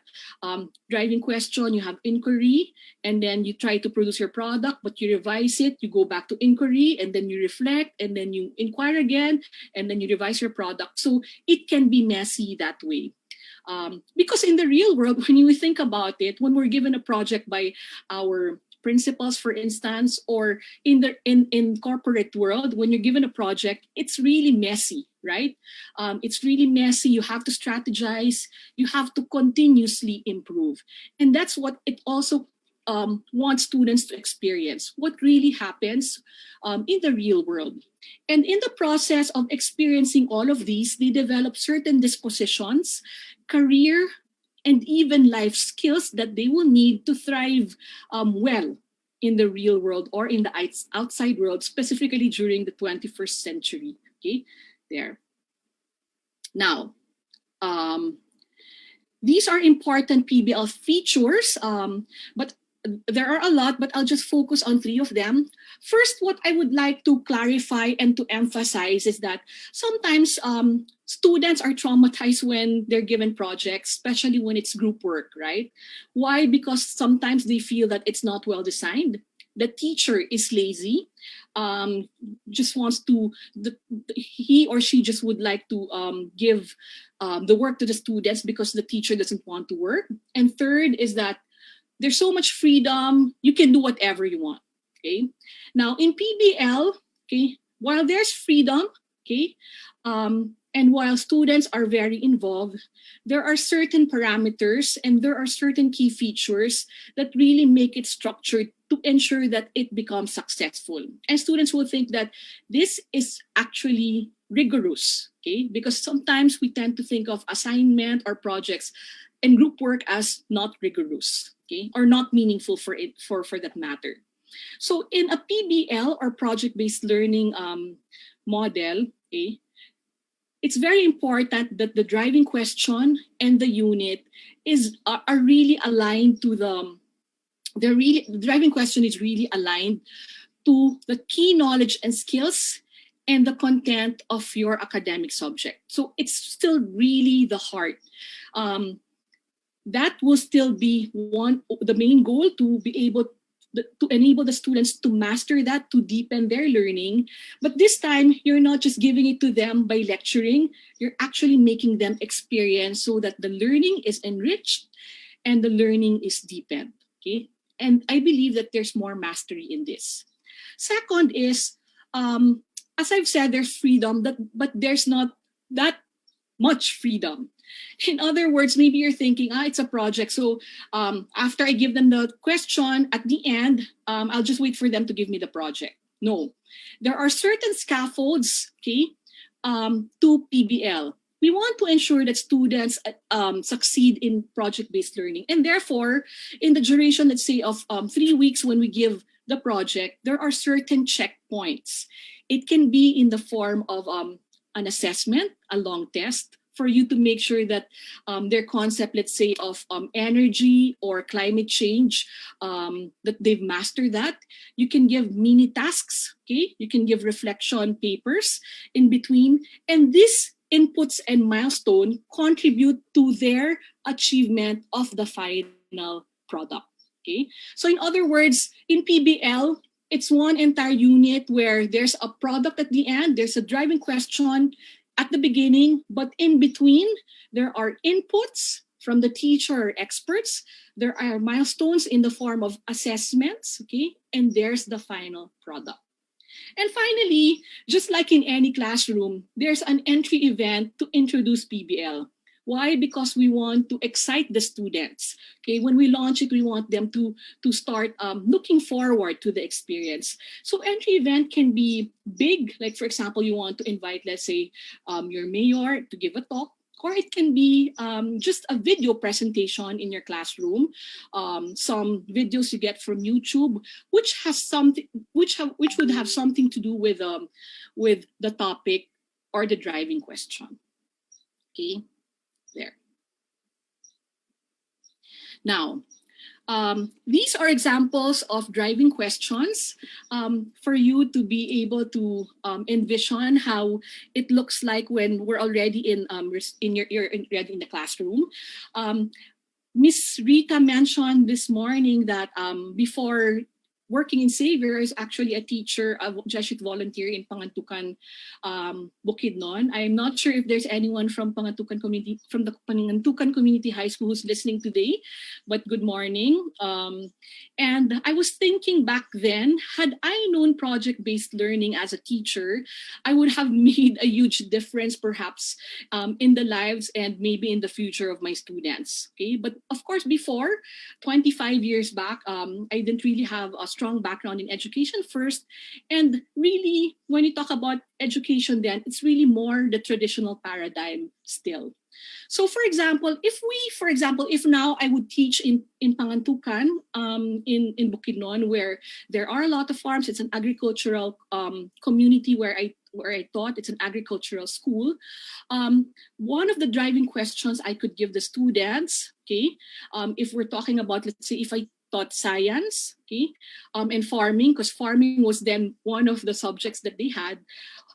driving question, you have inquiry, and then you try to produce your product, but you revise it, you go back to inquiry, and then you reflect, and then you inquire again, and then you revise your product. So it can be messy that way. Because in the real world, when you think about it, when we're given a project by our principals, for instance, or in corporate world, when you're given a project, it's really messy, right? It's really messy. You have to strategize. You have to continuously improve. And that's what it also wants students to experience, what really happens in the real world. And in the process of experiencing all of these, they develop certain dispositions, career, and even life skills that they will need to thrive well in the real world or in the outside world, specifically during the 21st century. Okay, there. Now, these are important PBL features, but there are a lot, but I'll just focus on 3 of them. First, what I would like to clarify and to emphasize is that sometimes students are traumatized when they're given projects, especially when it's group work, right? Why? Because sometimes they feel that it's not well designed. The teacher is lazy, just wants to, he or she just would like to give the work to the students because the teacher doesn't want to work. And third is that there's so much freedom, you can do whatever you want. Okay. Now in PBL, okay, while there's freedom, okay, and while students are very involved, there are certain parameters and there are certain key features that really make it structured to ensure that it becomes successful. And students will think that this is actually rigorous, okay, because sometimes we tend to think of assignment or projects and group work as not rigorous, okay, or not meaningful for that matter. So in a PBL or project-based learning model, okay, it's very important that the driving question and the unit are really aligned to the driving question is really aligned to the key knowledge and skills and the content of your academic subject. So it's still really the heart. That will still be the main goal, to be able to enable the students to master that, to deepen their learning. But this time, you're not just giving it to them by lecturing, you're actually making them experience so that the learning is enriched and the learning is deepened. Okay? And I believe that there's more mastery in this. Second is, as I've said, there's freedom, but there's not that much freedom. In other words, maybe you're thinking, it's a project. So after I give them the question, at the end, I'll just wait for them to give me the project. No, there are certain scaffolds, okay, to PBL. We want to ensure that students succeed in project-based learning. And therefore, in the duration, let's say, of 3 weeks when we give the project, there are certain checkpoints. It can be in the form of an assessment, a long test, for you to make sure that their concept, let's say, of energy or climate change, that they've mastered that. You can give mini tasks, okay? You can give reflection papers in between. And these inputs and milestone contribute to their achievement of the final product, okay? So in other words, in PBL, it's one entire unit where there's a product at the end, there's a driving question at the beginning, but in between, there are inputs from the teacher or experts. There are milestones in the form of assessments, okay? And there's the final product. And finally, just like in any classroom, there's an entry event to introduce PBL. Why? Because we want to excite the students. Okay, when we launch it, we want them to start looking forward to the experience. So entry event can be big, like for example, you want to invite, let's say, your mayor to give a talk, or it can be just a video presentation in your classroom, some videos you get from YouTube, which has something, which would have something to do with the topic or the driving question. Okay. There. Now, these are examples of driving questions for you to be able to envision how it looks like when we're already you're already in the classroom. Miss Rita mentioned this morning that before working in Xavier is actually a teacher, a Jesuit volunteer in Pangantucan, Bukidnon. I'm not sure if there's anyone from Pangantucan community, from the Pangantucan Community High School who's listening today, but good morning. And I was thinking back then, had I known project-based learning as a teacher, I would have made a huge difference perhaps in the lives and maybe in the future of my students. Okay, but of course, before 25 years back, I didn't really have a strong background in education first. And really, when you talk about education then, it's really more the traditional paradigm still. So for example, if now I would teach in Pangantucan, in Bukidnon, where there are a lot of farms, it's an agricultural community where I taught, it's an agricultural school. One of the driving questions I could give the students, okay, if we're talking about, let's say, if I taught science, okay, and farming, because farming was then one of the subjects that they had,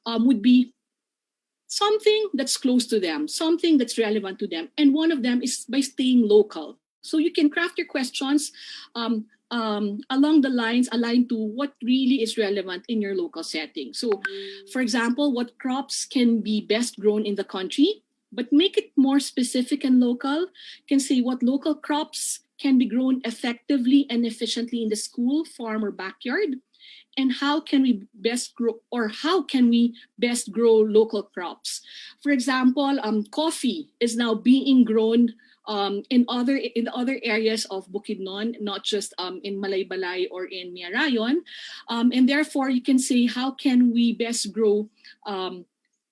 would be something that's close to them, something that's relevant to them. And one of them is by staying local. So you can craft your questions along the lines aligned to what really is relevant in your local setting. So, for example, what crops can be best grown in the country, but make it more specific and local. You can say what local crops can be grown effectively and efficiently in the school, farm, or backyard, and how can we best grow, or how can we best grow local crops. For example, coffee is now being grown in other areas of Bukidnon, not just in Malaybalay or in Miarayon, and therefore you can say how can we best grow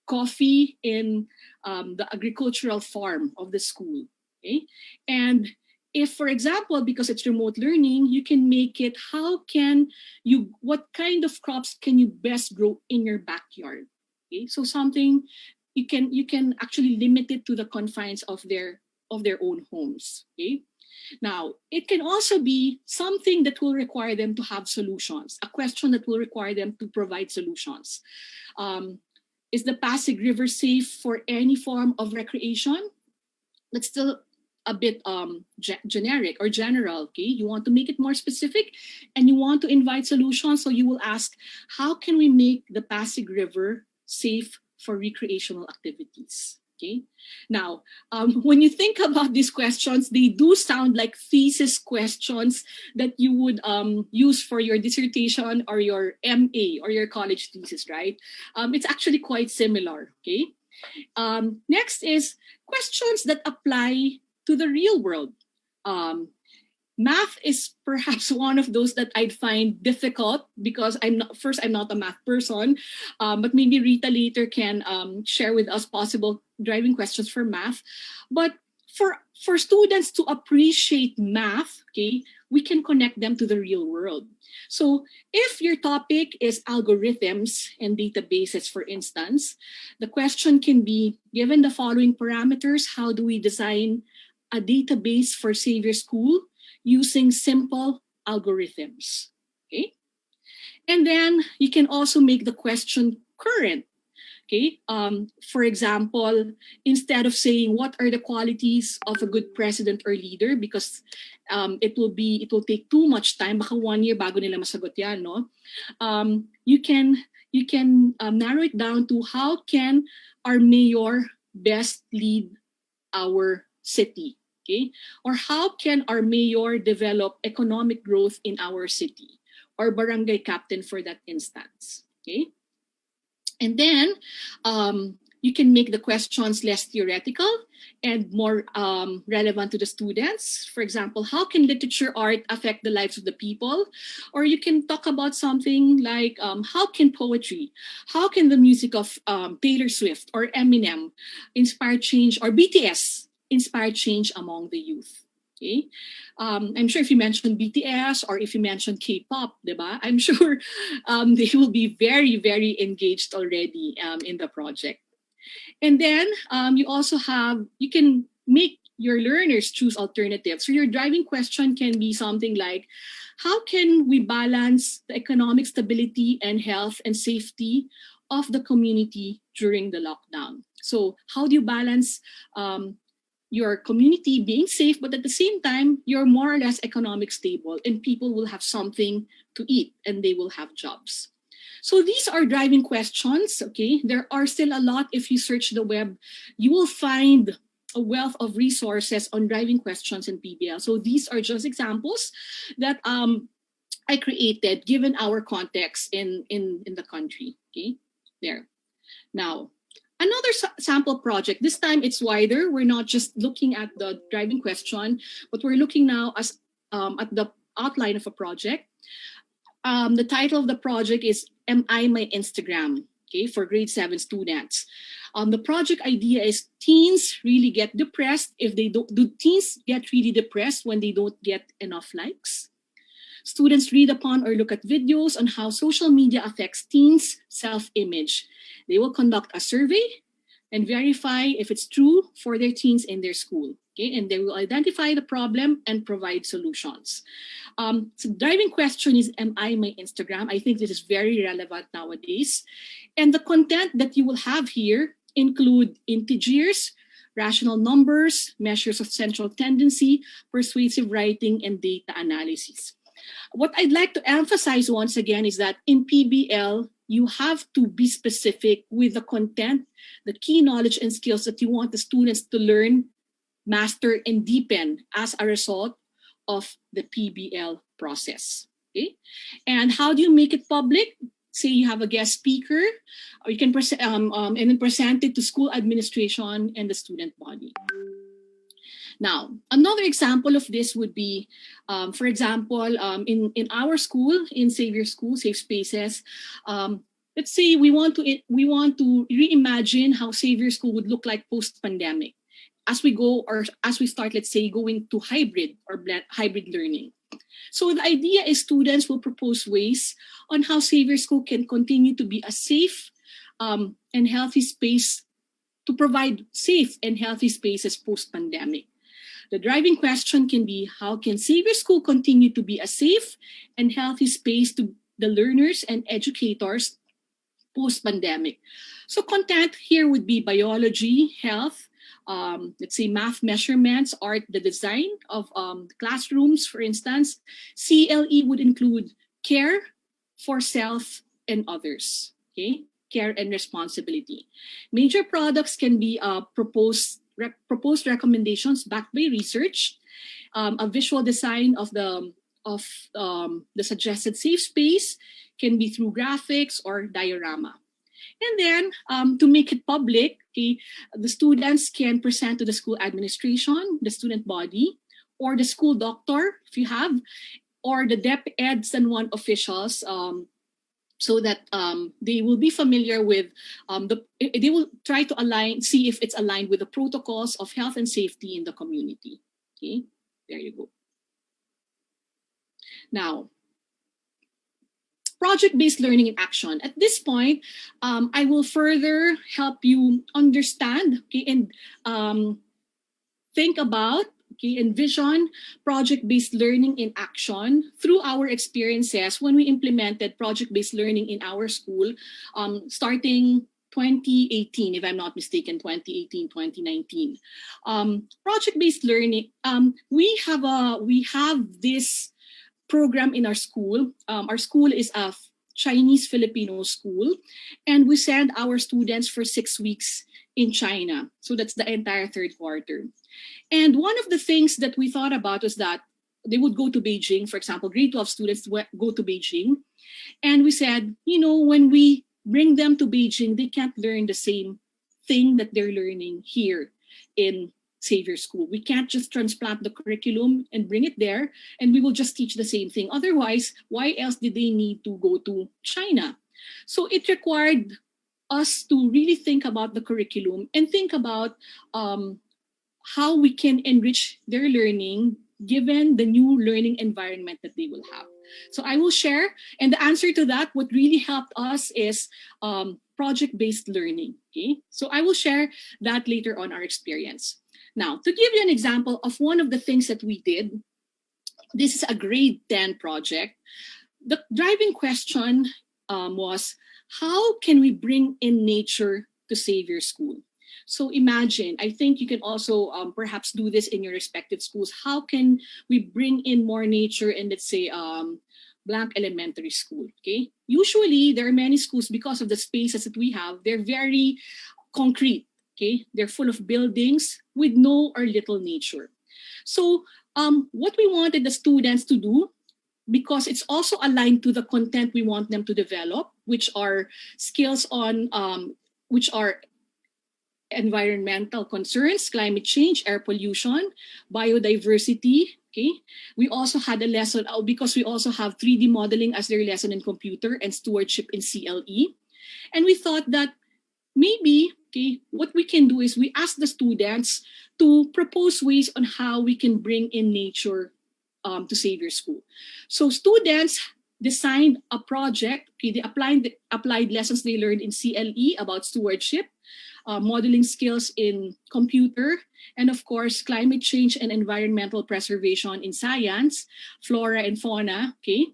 coffee in the agricultural farm of the school. Okay, and if, for example, because it's remote learning, you can make it what kind of crops can you best grow in your backyard? Okay, so something you can actually limit it to the confines of their own homes. Okay, now it can also be something that will require them to have solutions, a question that will require them to provide solutions. Is the Pasig River safe for any form of recreation? That's still a bit generic or general. Okay, you want to make it more specific and you want to invite solutions, so you will ask, how can we make the Pasig River safe for recreational activities? Okay, now when you think about these questions, they do sound like thesis questions that you would use for your dissertation or your MA or your college thesis, right? It's actually quite similar. Okay, next is questions that apply to the real world. Math is perhaps one of those that I'd find difficult because I'm not a math person, but maybe Rita later can share with us possible driving questions for math. But for students to appreciate math, okay, we can connect them to the real world. So if your topic is algorithms and databases, for instance, the question can be, given the following parameters, how do we design a database for Xavier School using simple algorithms? Okay. And then you can also make the question current. Okay. For example, instead of saying what are the qualities of a good president or leader, because it will take too much time, baka 1 year bago nila masagot yan, no? You can narrow it down to how can our mayor best lead our city, okay? Or how can our mayor develop economic growth in our city, or barangay captain for that instance, okay? And then you can make the questions less theoretical and more relevant to the students. For example, how can literature art affect the lives of the people? Or you can talk about something like how can poetry, how can the music of Taylor Swift or Eminem inspire change, or BTS inspire change among the youth? Okay. I'm sure if you mention BTS or if you mention K-pop, diba? I'm sure they will be very, very engaged already in the project. And then you can make your learners choose alternatives. So your driving question can be something like, how can we balance the economic stability and health and safety of the community during the lockdown? So how do you balance your community being safe, but at the same time, you're more or less economic stable and people will have something to eat and they will have jobs. So these are driving questions, okay? There are still a lot. If you search the web, you will find a wealth of resources on driving questions in PBL. So these are just examples that I created given our context in the country, okay? There. Now, another sample project. This time it's wider. We're not just looking at the driving question, but we're looking now at the outline of a project. The title of the project is Am I My Instagram? Okay, for grade 7 students. The project idea is teens really get depressed if they don't. Do teens get really depressed when they don't get enough likes? Students read upon or look at videos on how social media affects teens' self-image. They will conduct a survey. and verify if it's true for their teens in their school. Okay, and they will identify the problem and provide solutions. So driving question is, am I my Instagram? I think this is very relevant nowadays. And the content that you will have here include integers, rational numbers, measures of central tendency, persuasive writing, and data analysis. What I'd like to emphasize once again is that in PBL, you have to be specific with the content, the key knowledge and skills that you want the students to learn, master, and deepen as a result of the PBL process. Okay? And how do you make it public? Say you have a guest speaker, or you can and then present it to school administration and the student body. Now, another example of this would be, for example, in our school, in Xavier School, Safe Spaces, let's say we want to reimagine how Xavier School would look like post-pandemic as we go, or as we start, let's say, going to hybrid or hybrid learning. So the idea is students will propose ways on how Xavier School can continue to be a safe and healthy space, to provide safe and healthy spaces post-pandemic. The driving question can be, how can Xavier School continue to be a safe and healthy space to the learners and educators post-pandemic? So content here would be biology, health, let's say math measurements, art, the design of classrooms, for instance. CLE would include care for self and others, okay? Care and responsibility. Major products can be proposed recommendations backed by research, a visual design of the suggested safe space can be through graphics or diorama. And then to make it public, okay, the students can present to the school administration, the student body, or the school doctor, if you have, or the DepEds and one officials, so that they will be familiar with, they will try to see if it's aligned with the protocols of health and safety in the community. Okay, there you go. Now, project-based learning in action. At this point, I will further help you understand, okay, and think about, okay, envision project-based learning in action through our experiences when we implemented project-based learning in our school, starting 2018, if I'm not mistaken, 2018, 2019. Project-based learning, we have this program in our school. Our school is a Chinese Filipino school, and we send our students for 6 weeks in China. So that's the entire third quarter. And one of the things that we thought about was that they would go to Beijing, for example, grade 12 students go to Beijing. And we said, you know, when we bring them to Beijing, they can't learn the same thing that they're learning here in Xavier School. We can't just transplant the curriculum and bring it there, and we will just teach the same thing. Otherwise, why else did they need to go to China? So it required us to really think about the curriculum and think about how we can enrich their learning given the new learning environment that they will have. So I will share, and the answer to that, what really helped us is project-based learning. Okay, so I will share that later on our experience. Now, to give you an example of one of the things that we did, this is a grade 10 project. The driving question was, how can we bring in nature to Xavier School? So imagine, I think you can also perhaps do this in your respective schools. How can we bring in more nature in, let's say, blank elementary school, okay? Usually, there are many schools, because of the spaces that we have, they're very concrete, okay? They're full of buildings with no or little nature. So what we wanted the students to do, because it's also aligned to the content we want them to develop, which are skills on, which are environmental concerns, climate change, air pollution, biodiversity. Okay, we also had a lesson, because we also have 3D modeling as their lesson in computer and stewardship in CLE. And we thought that maybe, okay, what we can do is we ask the students to propose ways on how we can bring in nature to Xavier School. So students designed a project, okay, they applied lessons they learned in CLE about stewardship, modeling skills in computer, and of course, climate change and environmental preservation in science, flora and fauna, okay,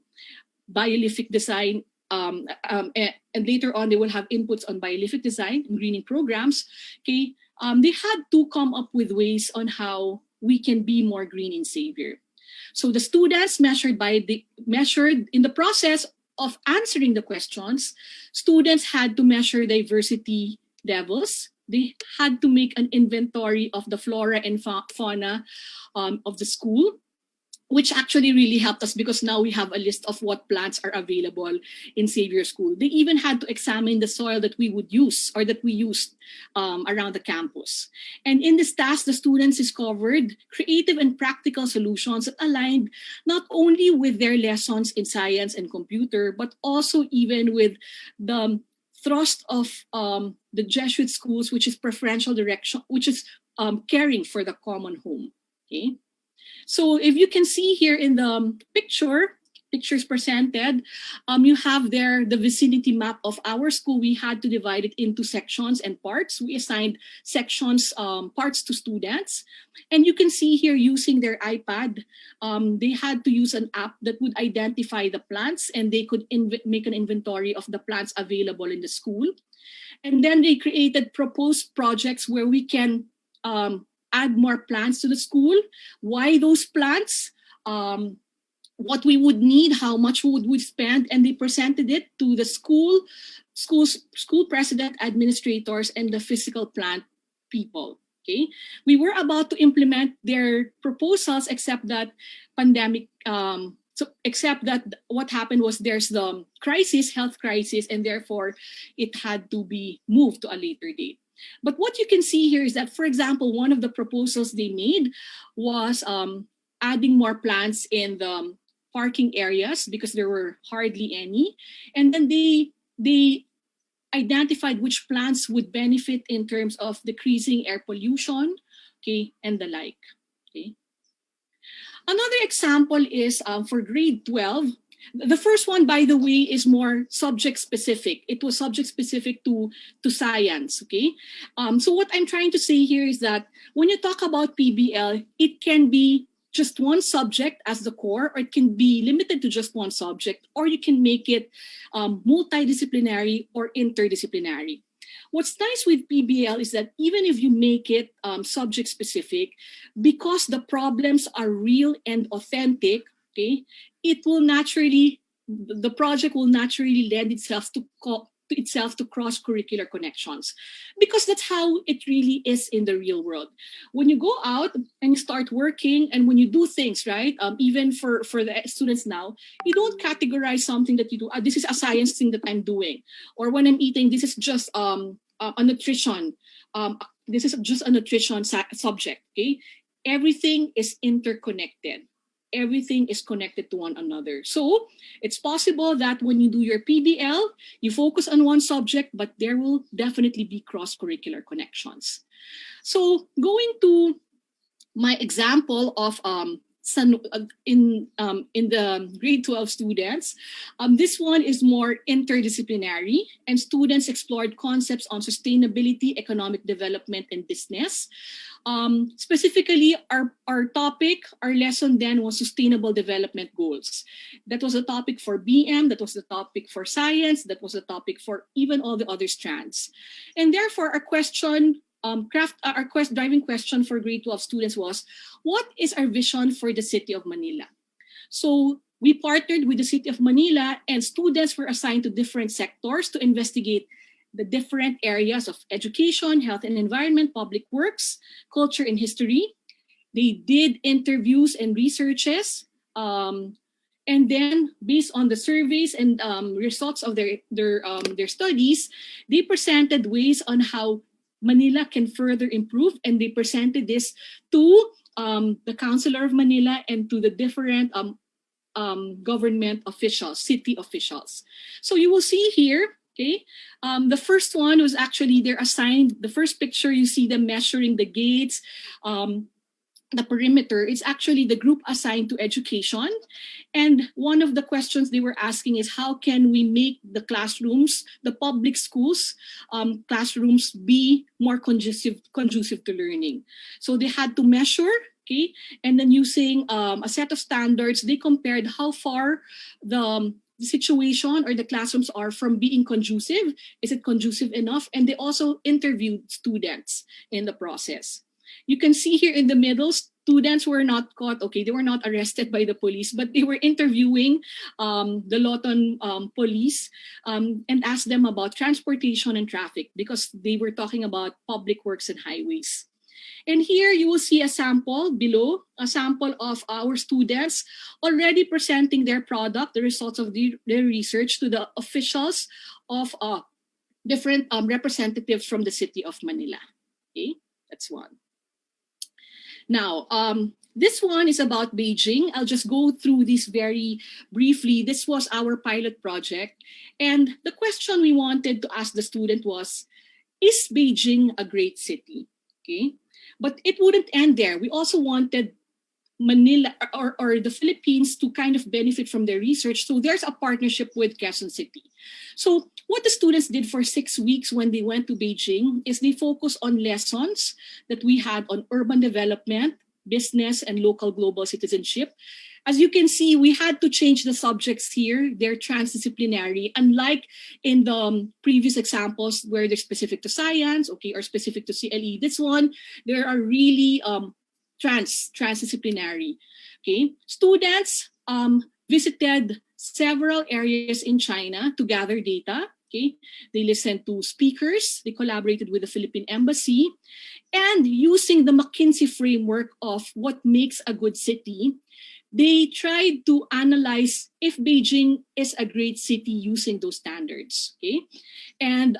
biolithic design, and later on they will have inputs on biolithic design and greening programs, okay. They had to come up with ways on how we can be more green in Xavier. So the students measured in the process of answering the questions, students had to measure diversity levels. They had to make an inventory of the flora and fauna of the school, which actually really helped us because now we have a list of what plants are available in Xavier School. They even had to examine the soil that we would use or that we used around the campus. And in this task, the students discovered creative and practical solutions that aligned not only with their lessons in science and computer, but also even with the thrust of the Jesuit schools, which is preferential direction, which is caring for the common home. Okay. So if you can see here in the pictures presented, you have there the vicinity map of our school. We had to divide it into sections and parts. We assigned sections, parts to students. And you can see here using their iPad, they had to use an app that would identify the plants and they could make an inventory of the plants available in the school. And then they created proposed projects where we can add more plants to the school. Why those plants? What we would need, how much would we spend, and they presented it to the school president, administrators, and the physical plant people. Okay, we were about to implement their proposals, except that pandemic. Except that what happened was there's the health crisis, and therefore it had to be moved to a later date. But what you can see here is that, for example, one of the proposals they made was adding more plants in the parking areas because there were hardly any. And then they identified which plants would benefit in terms of decreasing air pollution, okay, and the like. Okay. Another example is for grade 12. The first one, by the way, is more subject specific. It was subject specific to science, okay? So what I'm trying to say here is that when you talk about PBL, it can be just one subject as the core, or it can be limited to just one subject, or you can make it multidisciplinary or interdisciplinary. What's nice with PBL is that even if you make it subject specific, because the problems are real and authentic, okay, the project will naturally lend itself to cross-curricular connections, because that's how it really is in the real world. When you go out and you start working, and when you do things, right, even for the students now, you don't categorize something that you do. This is a science thing that I'm doing, or when I'm eating, this is just a nutrition. This is just a nutrition subject. Okay, everything is interconnected. Everything is connected to one another. So it's possible that when you do your PBL, you focus on one subject, but there will definitely be cross-curricular connections. So going to my example of in the grade 12 students, this one is more interdisciplinary, and students explored concepts on sustainability, economic development, and business. Specifically, our lesson then was sustainable development goals. That was a topic for BM, that was the topic for science, that was a topic for even all the other strands. And therefore, our driving question for grade 12 students was, what is our vision for the city of Manila? So we partnered with the city of Manila, and students were assigned to different sectors to investigate the different areas of education, health and environment, public works, culture and history. They did interviews and researches. And then based on the surveys and results of their studies, they presented ways on how Manila can further improve. And they presented this to the Councilor of Manila and to the different government officials, city officials. So you will see here, okay, the first one was actually they're assigned, the first picture you see them measuring the gates, the perimeter, it's actually the group assigned to education. And one of the questions they were asking is, how can we make the classrooms, the public schools classrooms, be more conducive to learning? So they had to measure, okay, and then using a set of standards, they compared how far the situation or the classrooms are from being conducive. Is it conducive enough? And they also interviewed students in the process. You can see here in the middle, students were not caught. Okay, they were not arrested by the police, but they were interviewing the Loton police and asked them about transportation and traffic, because they were talking about public works and highways. And here you will see a sample below, a sample of our students already presenting their product, the results of their research, to the officials of different representatives from the city of Manila. Okay, that's one. Now, this one is about Beijing. I'll just go through this very briefly. This was our pilot project. And the question we wanted to ask the student was, is Beijing a great city? Okay, but it wouldn't end there. We also wanted Manila or the Philippines to kind of benefit from their research. So there's a partnership with Quezon City. So what the students did for 6 weeks when they went to Beijing is they focused on lessons that we had on urban development, business, and local global citizenship. As you can see, we had to change the subjects here. They're transdisciplinary, unlike in the previous examples where they're specific to science, okay, or specific to CLE. This one, there are really transdisciplinary. Okay, students visited several areas in China to gather data. Okay, they listened to speakers, they collaborated with the Philippine Embassy, and using the McKinsey framework of what makes a good city, they tried to analyze if Beijing is a great city using those standards. Okay, and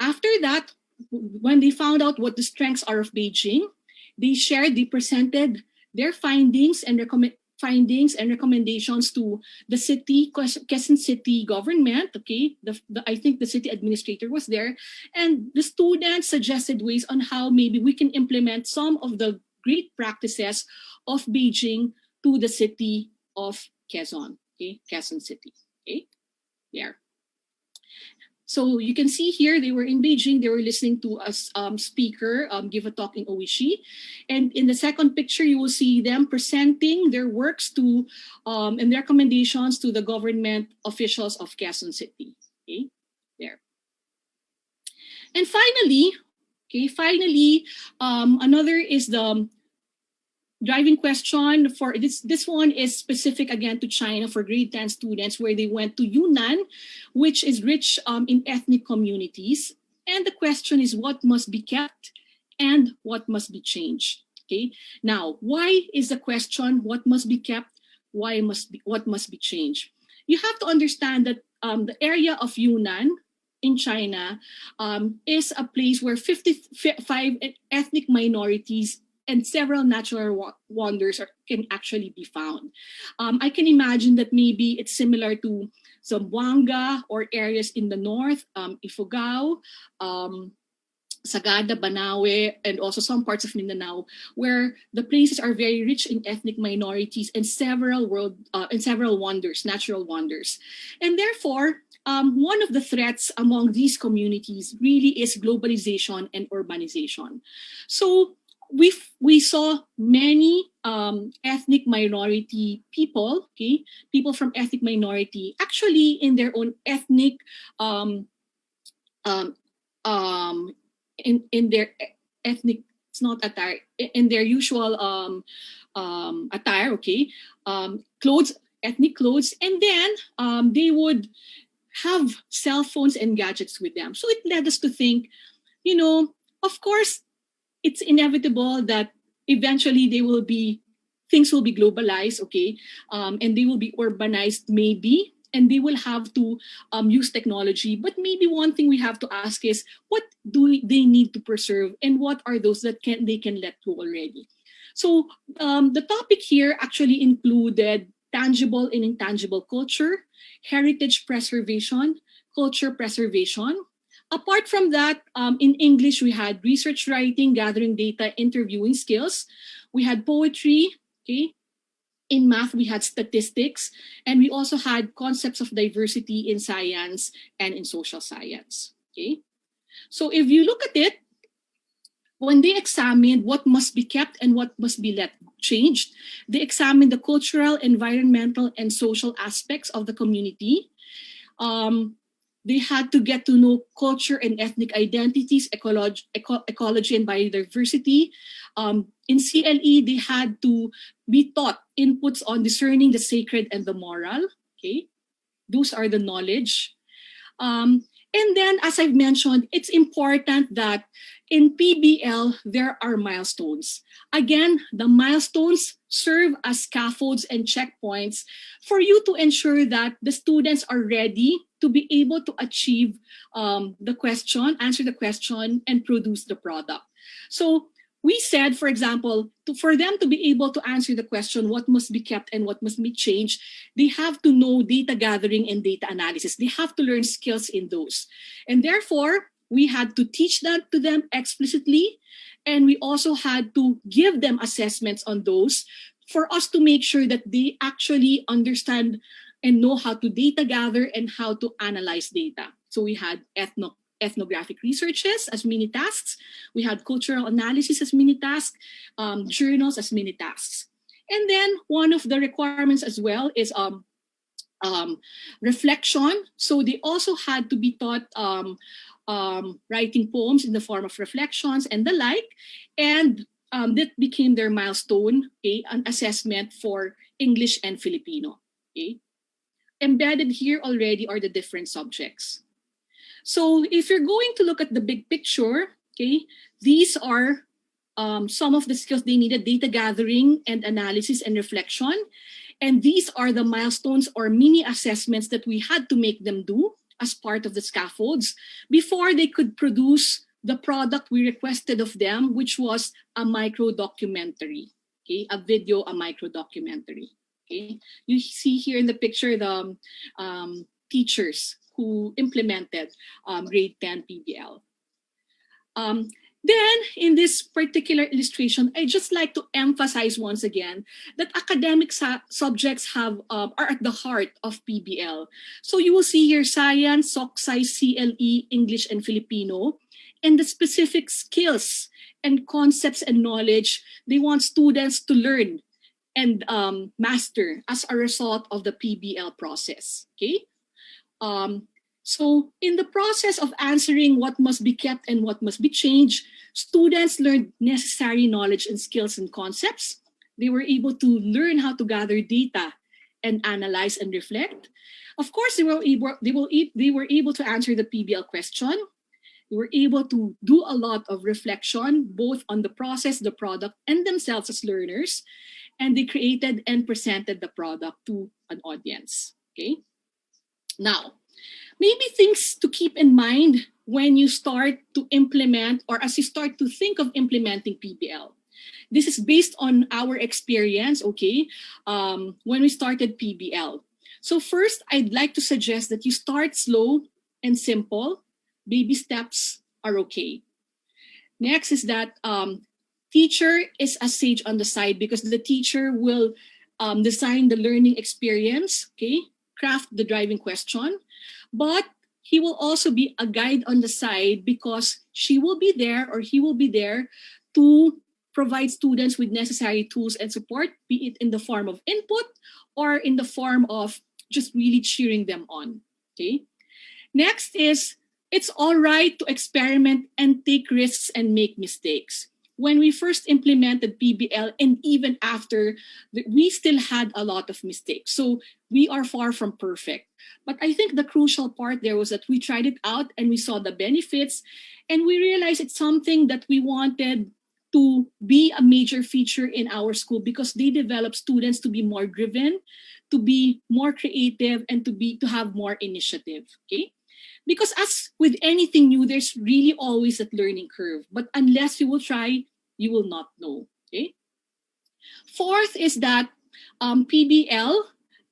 after that, when they found out what the strengths are of Beijing, they presented their findings and recommendations to the city, Quezon City government. Okay, I think the city administrator was there, and the students suggested ways on how maybe we can implement some of the great practices of Beijing to the city of Quezon. Okay, Quezon City. Okay, there. So you can see here, they were in Beijing, they were listening to a speaker give a talk in Oishi. And in the second picture, you will see them presenting their works to and recommendations to the government officials of Quezon City. Okay, there. And finally, another is the driving question for this one is specific again to China for grade 10 students, where they went to Yunnan, which is rich in ethnic communities. And the question is, what must be kept and what must be changed? Okay. Now, why is the question what must be kept? What must be changed? You have to understand that the area of Yunnan in China is a place where 55 ethnic minorities and several natural wonders can actually be found. I can imagine that maybe it's similar to Zamboanga or areas in the north, Ifugao, Sagada, Banawe, and also some parts of Mindanao, where the places are very rich in ethnic minorities and several wonders, natural wonders. And therefore, one of the threats among these communities really is globalization and urbanization. So we saw many ethnic minority people, okay, people from ethnic minority, actually in their own ethnic, in their ethnic, it's not attire, in their usual attire, okay, clothes, ethnic clothes, and then they would have cell phones and gadgets with them. So it led us to think, of course, it's inevitable that eventually things will be globalized, okay, and they will be urbanized maybe, and they will have to use technology. But maybe one thing we have to ask is, what do they need to preserve, and what are those that they can let go already? So the topic here actually included tangible and intangible culture, heritage preservation, culture preservation, Apart from that, in English, we had research writing, gathering data, interviewing skills. We had poetry, okay? In math, we had statistics, and we also had concepts of diversity in science and in social science, okay? So if you look at it, when they examined what must be kept and what must be let changed, they examined the cultural, environmental, and social aspects of the community. They had to get to know culture and ethnic identities, ecology and biodiversity. In CLE, they had to be taught inputs on discerning the sacred and the moral. Okay, those are the knowledge. And then, as I've mentioned, it's important that in PBL, there are milestones. Again, the milestones serve as scaffolds and checkpoints for you to ensure that the students are ready to be able to achieve the question, answer the question, and produce the product. So we said, for example, for them to be able to answer the question, what must be kept and what must be changed, they have to know data gathering and data analysis. They have to learn skills in those. And therefore, we had to teach that to them explicitly, and we also had to give them assessments on those for us to make sure that they actually understand and know how to data gather and how to analyze data. So we had ethnographic researches as mini tasks. We had cultural analysis as mini tasks, journals as mini tasks. And then one of the requirements as well is reflection. So they also had to be taught writing poems in the form of reflections and the like. And that became their milestone, okay, an assessment for English and Filipino. Okay. Embedded here already are the different subjects. So if you're going to look at the big picture, okay, these are some of the skills they needed: data gathering and analysis and reflection. And these are the milestones or mini assessments that we had to make them do as part of the scaffolds before they could produce the product we requested of them, which was a micro documentary, okay, a video, a micro documentary. Okay, you see here in the picture the teachers who implemented grade 10 PBL. Then in this particular illustration, I just like to emphasize once again that academic subjects are at the heart of PBL. So you will see here science, SOCSci, CLE, English, and Filipino, and the specific skills and concepts and knowledge they want students to learn and master as a result of the PBL process. Okay. So in the process of answering what must be kept and what must be changed, students learned necessary knowledge and skills and concepts. They were able to learn how to gather data and analyze and reflect. Of course, they were able to answer the PBL question. They were able to do a lot of reflection, both on the process, the product, and themselves as learners. And they created and presented the product to an audience. Okay. Now, maybe things to keep in mind when you start to implement or as you start to think of implementing PBL. This is based on our experience, okay, when we started PBL. So first, I'd like to suggest that you start slow and simple. Baby steps are okay. Next is that teacher is a sage on the side because the teacher will design the learning experience, okay, craft the driving question, but he will also be a guide on the side because she will be there or he will be there to provide students with necessary tools and support, be it in the form of input or in the form of just really cheering them on, okay? Next is, it's all right to experiment and take risks and make mistakes. When we first implemented PBL and even after, we still had a lot of mistakes. So we are far from perfect. But I think the crucial part there was that we tried it out and we saw the benefits and we realized it's something that we wanted to be a major feature in our school because they develop students to be more driven, to be more creative, and to have more initiative. Okay? Because as with anything new, there's really always that learning curve. But unless you will try, you will not know. Okay. Fourth is that PBL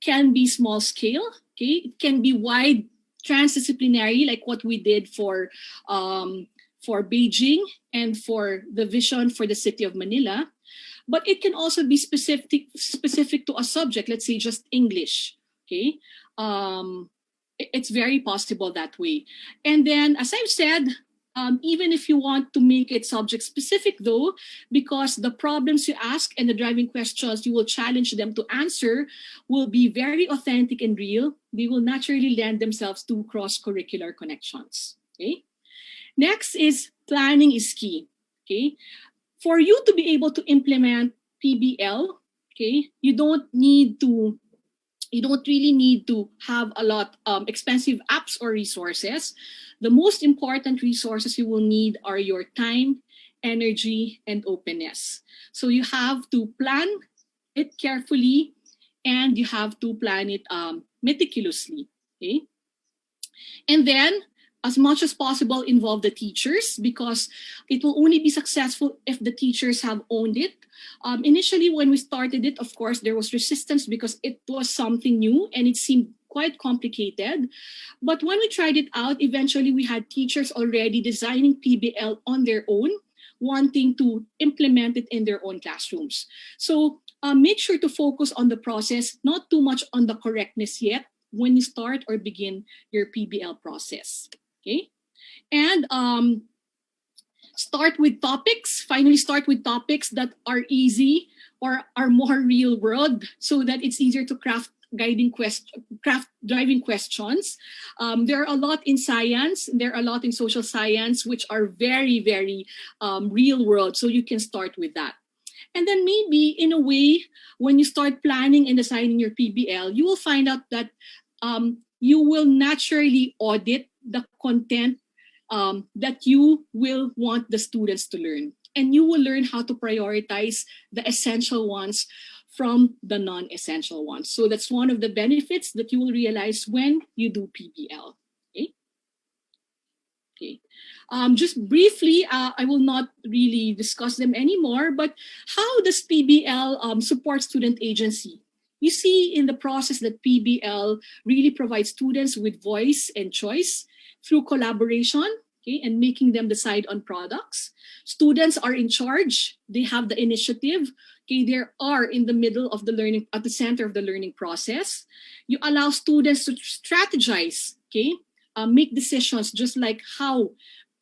can be small scale. Okay, it can be wide transdisciplinary, like what we did for Beijing and for the vision for the city of Manila. But it can also be specific to a subject, let's say just English. Okay, it's very possible that way. And then, as I've said, even if you want to make it subject specific, though, because the problems you ask and the driving questions you will challenge them to answer will be very authentic and real, they will naturally lend themselves to cross-curricular connections. Okay. Next is planning is key. Okay. For you to be able to implement PBL, okay, you don't really need to have a lot expensive apps or resources. The most important resources you will need are your time, energy, and openness. So you have to plan it carefully, and you have to plan it meticulously. Okay, and then, as much as possible, involve the teachers, because it will only be successful if the teachers have owned it. Initially, when we started it, of course, there was resistance because it was something new and it seemed quite complicated. But when we tried it out, eventually we had teachers already designing PBL on their own, wanting to implement it in their own classrooms. So make sure to focus on the process, not too much on the correctness yet when you start or begin your PBL process. Okay, and start with topics. Finally, start with topics that are easy or are more real world, so that it's easier to craft driving questions. There are a lot in science, there are a lot in social science, which are very, very real world. So you can start with that. And then maybe in a way, when you start planning and designing your PBL, you will find out that you will naturally audit the content that you will want the students to learn. And you will learn how to prioritize the essential ones from the non-essential ones. So that's one of the benefits that you will realize when you do PBL. Okay. Okay. Just briefly, I will not really discuss them anymore, but how does PBL support student agency? You see in the process that PBL really provides students with voice and choice through collaboration, okay, and making them decide on products. Students are in charge. They have the initiative. Okay, they are in the middle of the learning, at the center of the learning process. You allow students to strategize, okay, make decisions just like how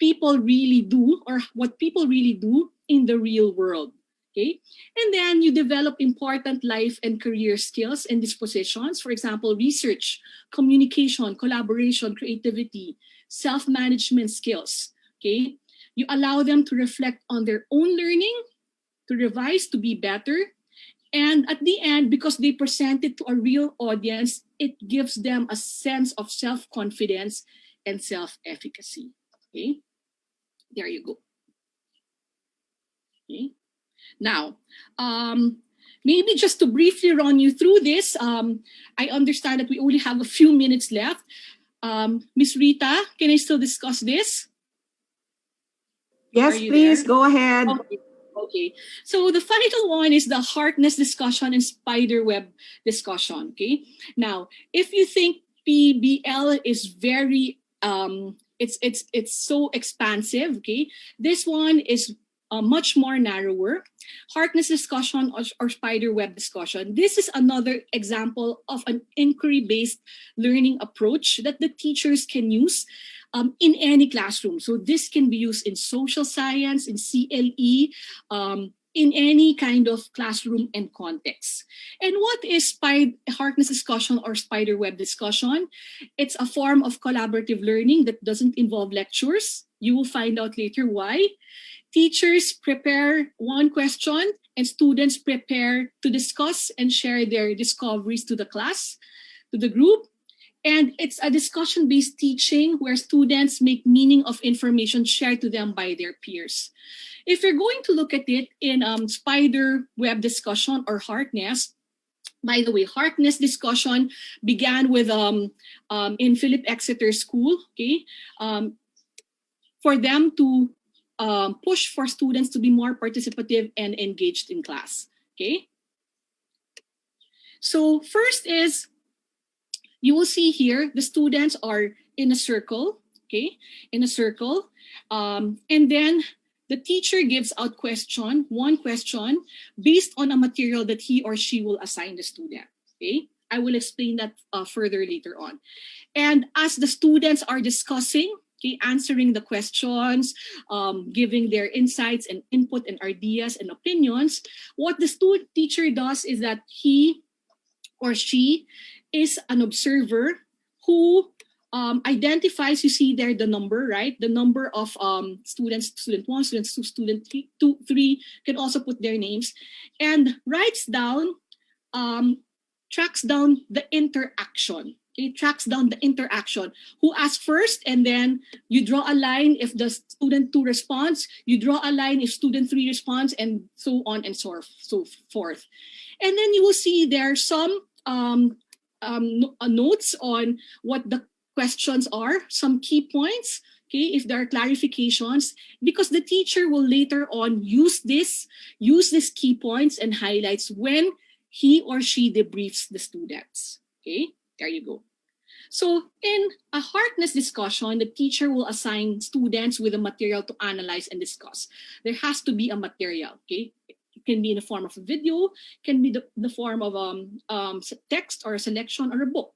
people really do, or what people really do in the real world. Okay? And then you develop important life and career skills and dispositions. For example, research, communication, collaboration, creativity, self-management skills. Okay? You allow them to reflect on their own learning, to revise, to be better. And at the end, because they present it to a real audience, it gives them a sense of self-confidence and self-efficacy. Okay? There you go. Okay? Now, maybe just to briefly run you through this, I understand that we only have a few minutes left. Ms. Rita, can I still discuss this? Yes, please, there? go ahead. Okay. So the final one is the hardness discussion and spiderweb discussion. Okay. Now, if you think PBL is very it's so expansive, okay, this one is much more narrower. Hardness discussion or spiderweb discussion. This is another example of an inquiry-based learning approach that the teachers can use in any classroom. So this can be used in social science, in CLE, in any kind of classroom and context. And what is hardness discussion or spiderweb discussion? It's a form of collaborative learning that doesn't involve lectures. You will find out later why. Teachers prepare one question and students prepare to discuss and share their discoveries to the class, to the group. And it's a discussion-based teaching where students make meaning of information shared to them by their peers. If you're going to look at it in spider web discussion or hardness, by the way, hardness discussion began with in Philip Exeter School, okay, for them to push for students to be more participative and engaged in class, okay? So first is You will see here the students are in a circle, okay, in a circle, and then the teacher gives out one question based on a material that he or she will assign the student. Okay, I will explain that further later on. And as the students are discussing, okay, answering the questions, giving their insights and input and ideas and opinions, what the student teacher does is that he or she is an observer who identifies, you see there the number, right? The number of students, student 1, student 2, student 3 can also put their names, and writes down, tracks down the interaction. It tracks down the interaction. Who asked first, and then you draw a line if the student 2 responds, you draw a line if student 3 responds, and so on and so forth. And then you will see there some notes on what the questions are, some key points, okay, if there are clarifications, because the teacher will later on use these key points and highlights when he or she debriefs the students. Okay, there you go. So in a hardness discussion, the teacher will assign students with a material to analyze and discuss. There has to be a material, okay? It can be in the form of a video, can be the form of text or a selection or a book.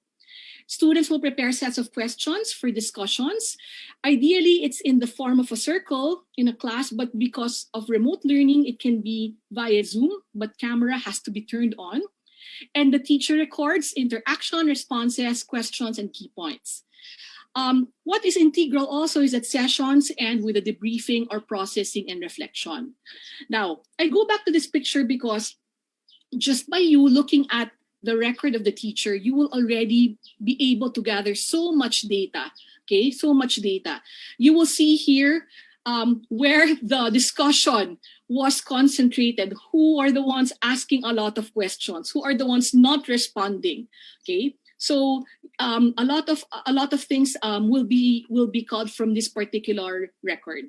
Students will prepare sets of questions for discussions. Ideally, it's in the form of a circle in a class, but because of remote learning, it can be via Zoom, but camera has to be turned on. And the teacher records interaction, responses, questions, and key points. What is integral also is that sessions end with a debriefing or processing and reflection. Now, I go back to this picture because just by you looking at the record of the teacher, you will already be able to gather so much data, okay? So much data. You will see here where the discussion was concentrated, who are the ones asking a lot of questions, who are the ones not responding, okay? So a lot of things will be called from this particular record.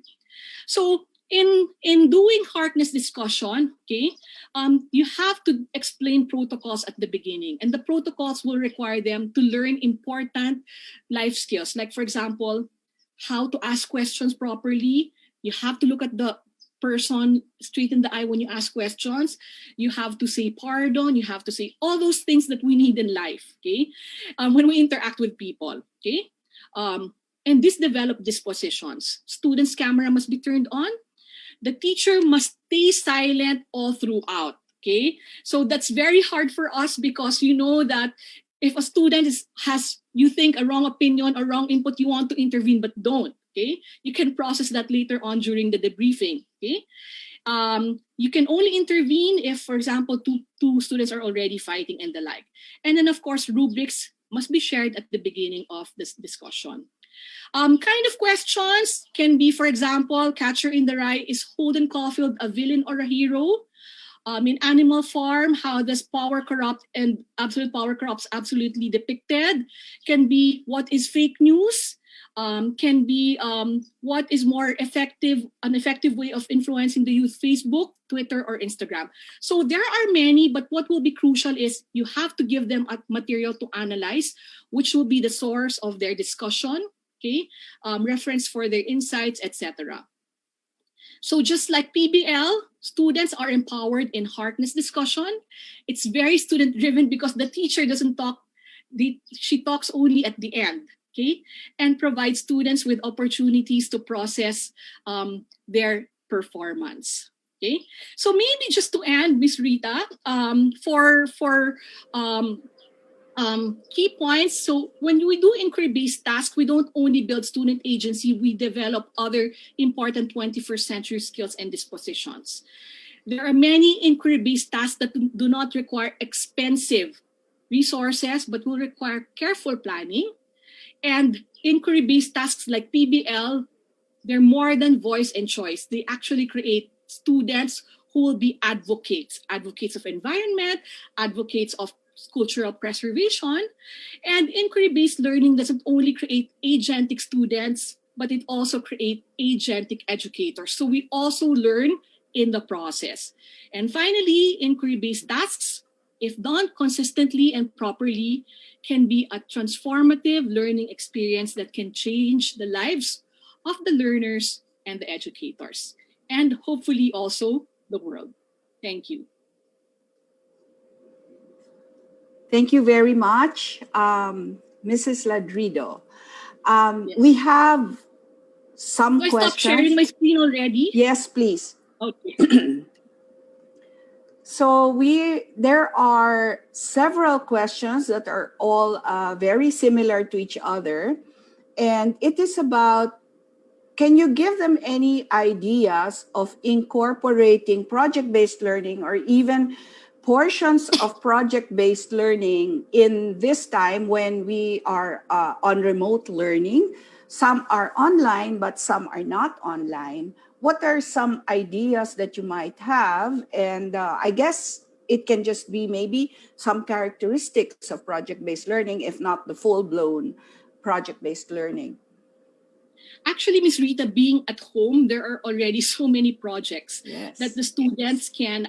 So in doing hardness discussion, okay, you have to explain protocols at the beginning, and the protocols will require them to learn important life skills, like for example, how to ask questions properly. You have to look at the person straight in the eye when you ask questions. You have to say pardon. You have to say all those things that we need in life, okay, when we interact with people, okay. And this develop dispositions. Students' camera must be turned on. The teacher must stay silent all throughout, okay. So that's very hard for us because you know that if a student has, you think, a wrong opinion or wrong input, you want to intervene, but don't, okay? You can process that later on during the debriefing, okay? You can only intervene if, for example, two students are already fighting and the like. And then, of course, rubrics must be shared at the beginning of this discussion. Kind of questions can be, for example, Catcher in the Rye, is Holden Caulfield a villain or a hero? In Animal Farm, how does power corrupt and absolute power corrupts absolutely depicted? Can be what is fake news? Can be what is more effective, an effective way of influencing the youth, Facebook, Twitter, or Instagram. So there are many, but what will be crucial is you have to give them a material to analyze, which will be the source of their discussion, okay, reference for their insights, etc. So just like PBL, students are empowered in hardness discussion. It's very student driven because the teacher doesn't talk, she talks only at the end, okay? And provides students with opportunities to process their performance, okay? So maybe just to end, Ms. Rita, for key points. So when we do inquiry-based tasks, we don't only build student agency, we develop other important 21st century skills and dispositions. There are many inquiry-based tasks that do not require expensive resources, but will require careful planning. And inquiry-based tasks like PBL, they're more than voice and choice. They actually create students who will be advocates of environment, advocates of cultural preservation. And inquiry-based learning doesn't only create agentic students, but it also creates agentic educators. So we also learn in the process. And finally, inquiry-based tasks, if done consistently and properly, can be a transformative learning experience that can change the lives of the learners and the educators, and hopefully also the world. Thank you. Thank you very much, Mrs. Ladrido. Yes. We have some Do I questions. stop sharing my screen already? Yes, please. Okay. So there are several questions that are all very similar to each other, and it is about, can you give them any ideas of incorporating project-based learning or even portions of project-based learning in this time when we are on remote learning? Some are online, but some are not online. What are some ideas that you might have? And I guess it can just be maybe some characteristics of project-based learning, if not the full-blown project-based learning. Actually, Ms. Rita, being at home, there are already so many projects that the students can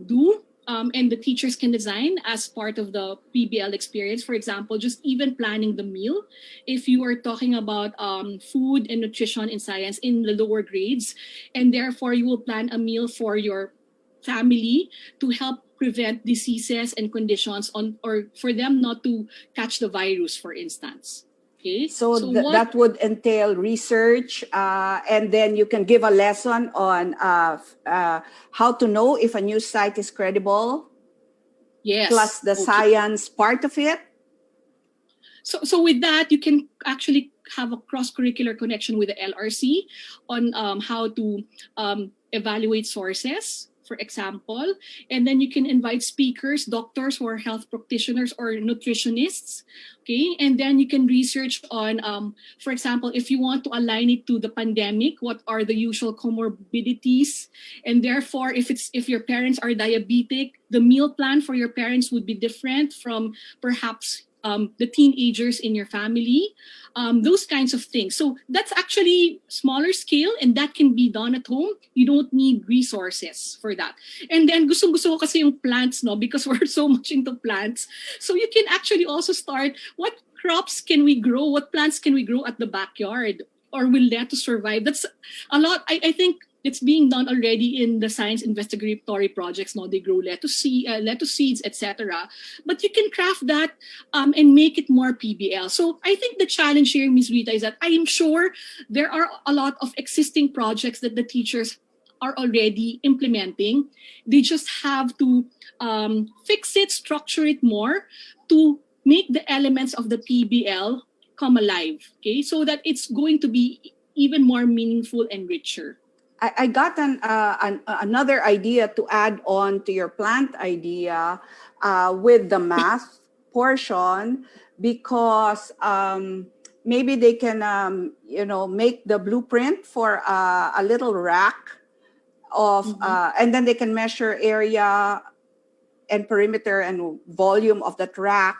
do, and the teachers can design as part of the PBL experience. For example, just even planning the meal. If you are talking about food and nutrition in science in the lower grades, and therefore you will plan a meal for your family to help prevent diseases and conditions or for them not to catch the virus, for instance. Okay. So that would entail research, and then you can give a lesson on how to know if a news site is credible. Yes. Plus the science part of it. So with that, you can actually have a cross-curricular connection with the LRC on how to evaluate sources, for example, and then you can invite speakers, doctors who are health practitioners or nutritionists, okay? And then you can research on, for example, if you want to align it to the pandemic, what are the usual comorbidities? And therefore, if your parents are diabetic, the meal plan for your parents would be different from perhaps the teenagers in your family, those kinds of things. So that's actually smaller scale, and that can be done at home. You don't need resources for that. And then gustong-gusto ko kasi yung plants, no, because we're so much into plants. So you can actually also start, what crops can we grow? What plants can we grow at the backyard? Or will let to survive? That's a lot. I think it's being done already in the science investigatory projects. Now they grow lettuce seeds, etc. But you can craft that and make it more PBL. So I think the challenge here, Ms. Rita, is that I am sure there are a lot of existing projects that the teachers are already implementing. They just have to fix it, structure it more to make the elements of the PBL come alive, okay? So that it's going to be even more meaningful and richer. I got another idea to add on to your plant idea with the math portion, because maybe they can make the blueprint for a little rack of and then they can measure area and perimeter and volume of that rack,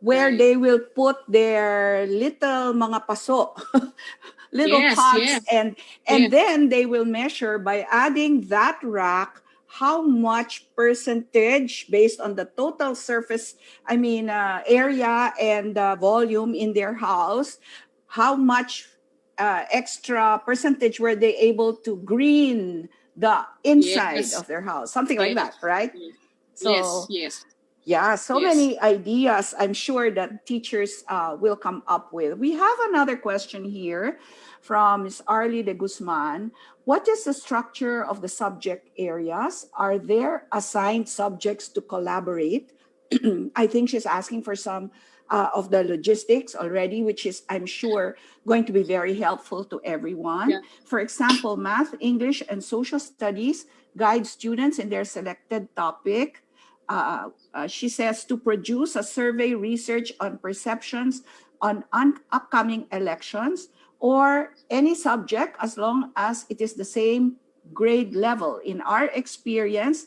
where they will put their little mga paso, little pots, and then they will measure by adding that rack how much percentage based on the total surface, area and volume in their house, how much extra percentage were they able to green the inside of their house, something like that, right? So, yes. Yeah, so many ideas I'm sure that teachers will come up with. We have another question here from Ms. Arlie de Guzman. What is the structure of the subject areas? Are there assigned subjects to collaborate? I think she's asking for some of the logistics already, which is, I'm sure, going to be very helpful to everyone. Yeah. For example, math, English, and social studies guide students in their selected topic. She says to produce a survey research on perceptions on upcoming elections or any subject as long as it is the same grade level. In our experience,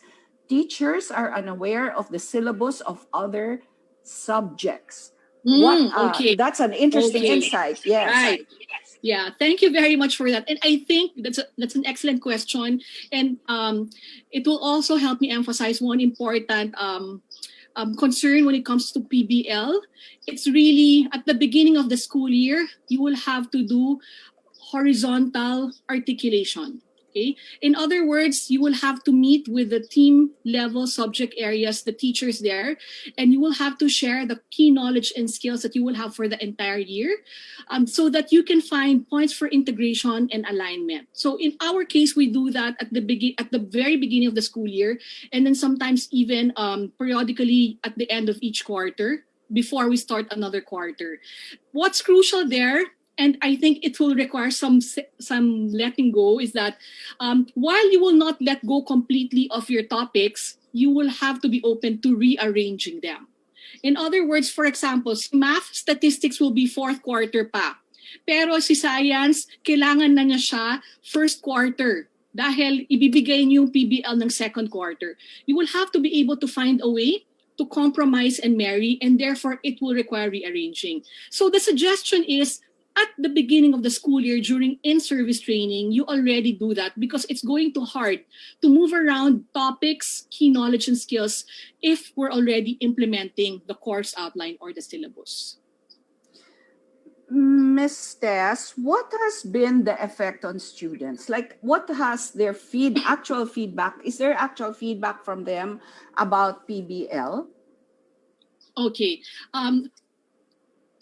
teachers are unaware of the syllabus of other subjects. Okay. That's an interesting insight. Yes. Right. Yeah, thank you very much for that. And I think that's an excellent question. And it will also help me emphasize one important concern when it comes to PBL. It's really at the beginning of the school year, you will have to do horizontal articulation. Okay. In other words, you will have to meet with the team level subject areas, the teachers there, and you will have to share the key knowledge and skills that you will have for the entire year, so that you can find points for integration and alignment. So in our case, we do that at the very beginning of the school year, and then sometimes even periodically at the end of each quarter before we start another quarter. What's crucial there, and I think it will require some letting go, is that while you will not let go completely of your topics, you will have to be open to rearranging them. In other words, for example, si math statistics will be fourth quarter pa. Pero si science, kailangan na niya siya first quarter dahil ibibigay niyo yung PBL ng second quarter. You will have to be able to find a way to compromise and marry, and therefore it will require rearranging. So the suggestion is, at the beginning of the school year during in-service training, you already do that because it's going to hard to move around topics, key knowledge and skills if we're already implementing the course outline or the syllabus. Ms. Tess, what has been the effect on students? Like, what has their actual feedback? Is there actual feedback from them about PBL? Okay.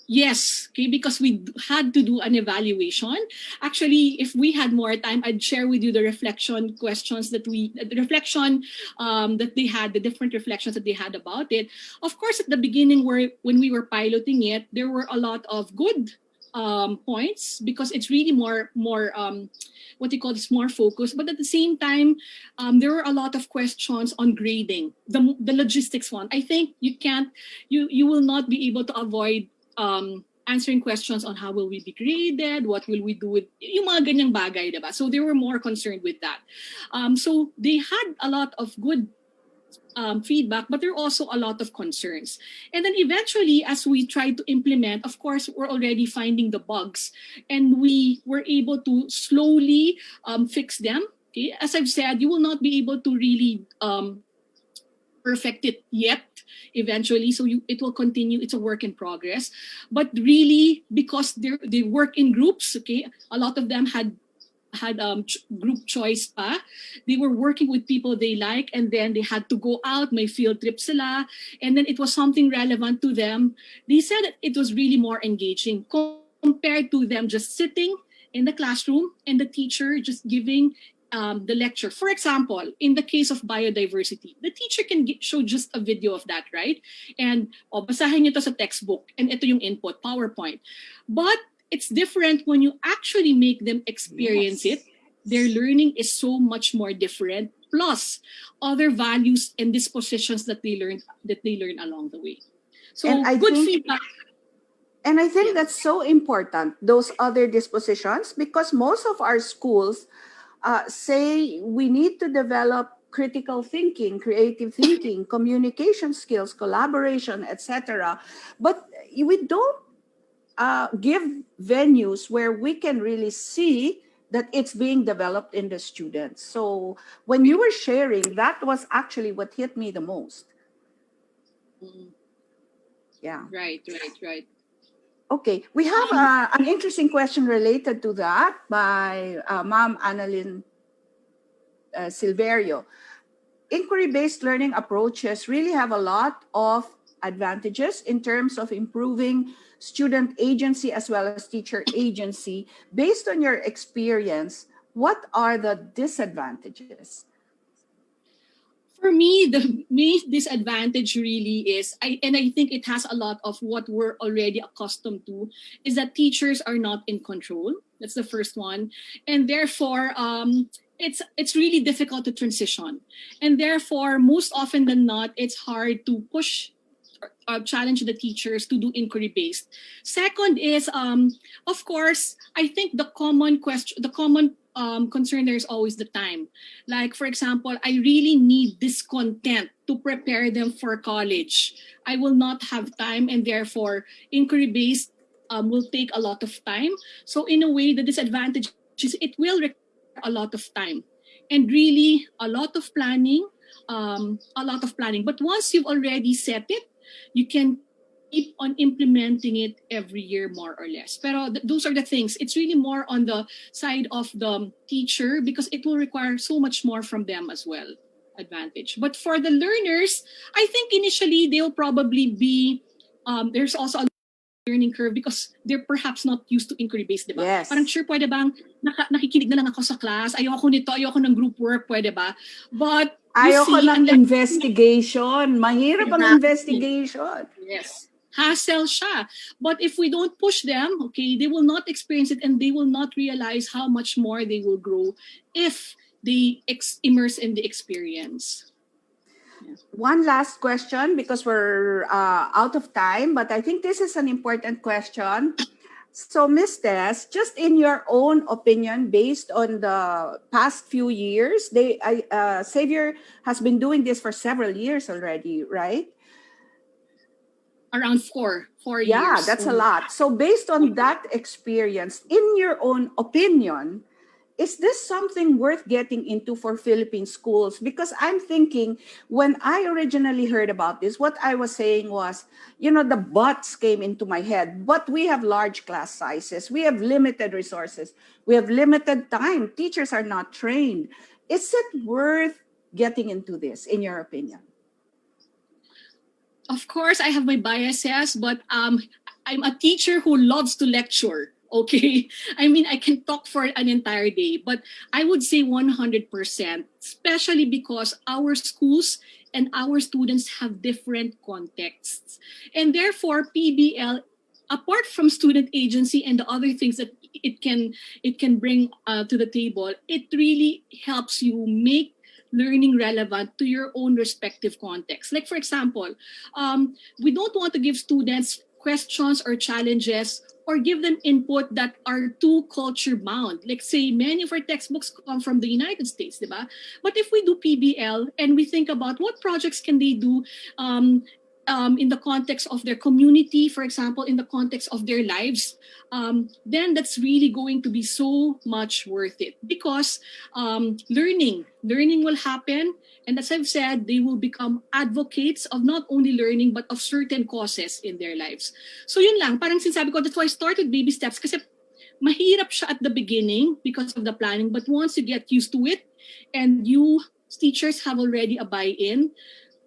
Yes, okay, because we had to do an evaluation. Actually, if we had more time, I'd share with you the reflection questions that that they had, the different reflections that they had about it. Of course, at the beginning, when we were piloting it, there were a lot of good points because it's really more what you call this, more focused. But at the same time, there were a lot of questions on grading, the logistics one. I think you will not be able to avoid answering questions on how will we be graded, what will we do with yung mga ganyang bagay, diba? So they were more concerned with that. So they had a lot of good feedback, but there are also a lot of concerns. And then eventually, as we tried to implement, of course, we're already finding the bugs, and we were able to slowly fix them. Okay? As I've said, you will not be able to really perfect it yet eventually, so it will continue. It's a work in progress, but really, because they work in groups, okay, a lot of them had group choice pa. They were working with people they like, and then they had to go out, may field trip sila, and then it was something relevant to them. They said that it was really more engaging compared to them just sitting in the classroom and the teacher just giving the lecture. For example, in the case of biodiversity, the teacher can show just a video of that, right? And basahin niyo to sa textbook, and ito yung input, PowerPoint. But it's different when you actually make them experience it. Their learning is so much more different. Plus, other values and dispositions that they learn along the way. So good feedback. And I think that's so important, those other dispositions, because most of our schools say we need to develop critical thinking, creative thinking, communication skills, collaboration, etc. But we don't give venues where we can really see that it's being developed in the students. So when you were sharing, that was actually what hit me the most. Yeah. Right. Okay, we have an interesting question related to that by Ma'am Annalyn Silverio. Inquiry-based learning approaches really have a lot of advantages in terms of improving student agency as well as teacher agency. Based on your experience, what are the disadvantages? For me, the main disadvantage really is, I think it has a lot of what we're already accustomed to, is that teachers are not in control. That's the first one. And therefore, it's really difficult to transition. And therefore, most often than not, it's hard to push challenge the teachers to do inquiry-based. Second is, of course, I think the common concern there is always the time. Like, for example, I really need this content to prepare them for college. I will not have time, and therefore, inquiry-based will take a lot of time. So in a way, the disadvantage is it will require a lot of time and really a lot of planning, a lot of planning. But once you've already set it, you can keep on implementing it every year more or less. Pero those are the things. It's really more on the side of the teacher because it will require so much more from them as well. Advantage. But for the learners, I think initially they'll probably be there's also a learning curve because they're perhaps not used to inquiry-based, di ba? Yes. Parang sure, pwede bang nakikinig na lang ako sa class, ayoko nito, ayoko ng group work, pwede ba? But you Ayoko see, ng investigation. Mahirap ang investigation. Yes. Hassle siya. But if we don't push them, okay, they will not experience it and they will not realize how much more they will grow if they immerse in the experience. One last question because we're out of time, but I think this is an important question. So, Ms. Tess, just in your own opinion, based on the past few years, Xavier has been doing this for several years already, right? Around four years. Yeah, that's a lot. So, based on that experience, in your own opinion, is this something worth getting into for Philippine schools? Because I'm thinking, when I originally heard about this, what I was saying was, the buts came into my head. But we have large class sizes. We have limited resources. We have limited time. Teachers are not trained. Is it worth getting into this, in your opinion? Of course, I have my biases, but I'm a teacher who loves to lecture. Okay, I mean, I can talk for an entire day, but I would say 100%, especially because our schools and our students have different contexts. And therefore, PBL, apart from student agency and the other things that it can bring to the table, it really helps you make learning relevant to your own respective context. Like, for example, we don't want to give students questions or challenges or give them input that are too culture bound. Like, say, many of our textbooks come from the United States, diba? But if we do PBL and we think about what projects can they do in the context of their community, for example, in the context of their lives, then that's really going to be so much worth it because learning will happen. And as I've said, they will become advocates of not only learning, but of certain causes in their lives. So yun lang, parang sinasabi ko, that's why I started baby steps kasi mahirap siya at the beginning because of the planning. But once you get used to it and you teachers have already a buy-in,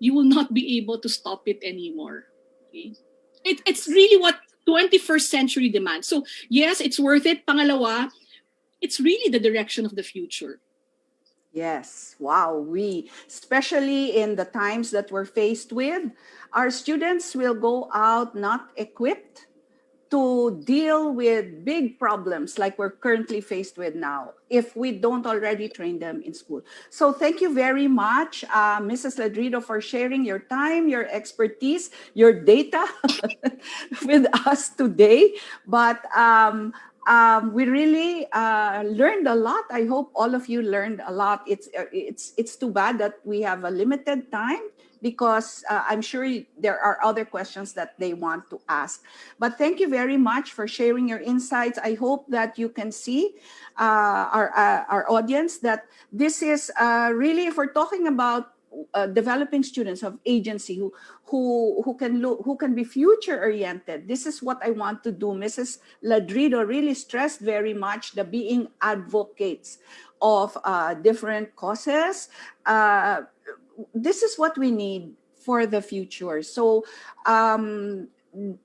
you will not be able to stop it anymore. Okay? It's really what 21st century demands. So yes, it's worth it. Pangalawa, it's really the direction of the future. Yes. Wow. Especially in the times that we're faced with, our students will go out not equipped to deal with big problems like we're currently faced with now if we don't already train them in school. So thank you very much, Mrs. Ladrido, for sharing your time, your expertise, your data with us today. But we really learned a lot. I hope all of you learned a lot. It's too bad that we have a limited time because I'm sure there are other questions that they want to ask. But thank you very much for sharing your insights. I hope that you can see our audience that this is really, if we're talking about developing students of agency who can be future oriented. This is what I want to do. Mrs. Ladrido really stressed very much the being advocates of different causes. This is what we need for the future. So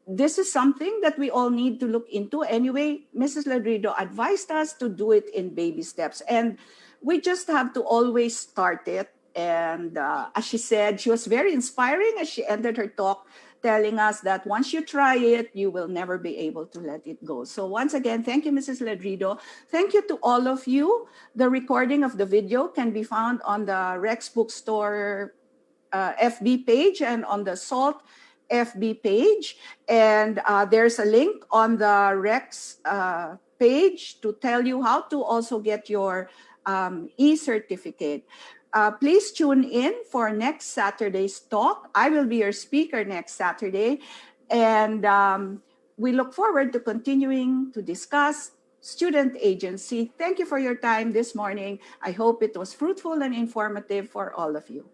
this is something that we all need to look into. Anyway, Mrs. Ladrido advised us to do it in baby steps. And we just have to always start it. And as she said, she was very inspiring as she ended her talk, telling us that once you try it, you will never be able to let it go. So once again, thank you, Mrs. Ladrido. Thank you to all of you. The recording of the video can be found on the Rex Bookstore FB page and on the SALT FB page. And there's a link on the Rex page to tell you how to also get your e-certificate. Please tune in for next Saturday's talk. I will be your speaker next Saturday. And we look forward to continuing to discuss student agency. Thank you for your time this morning. I hope it was fruitful and informative for all of you.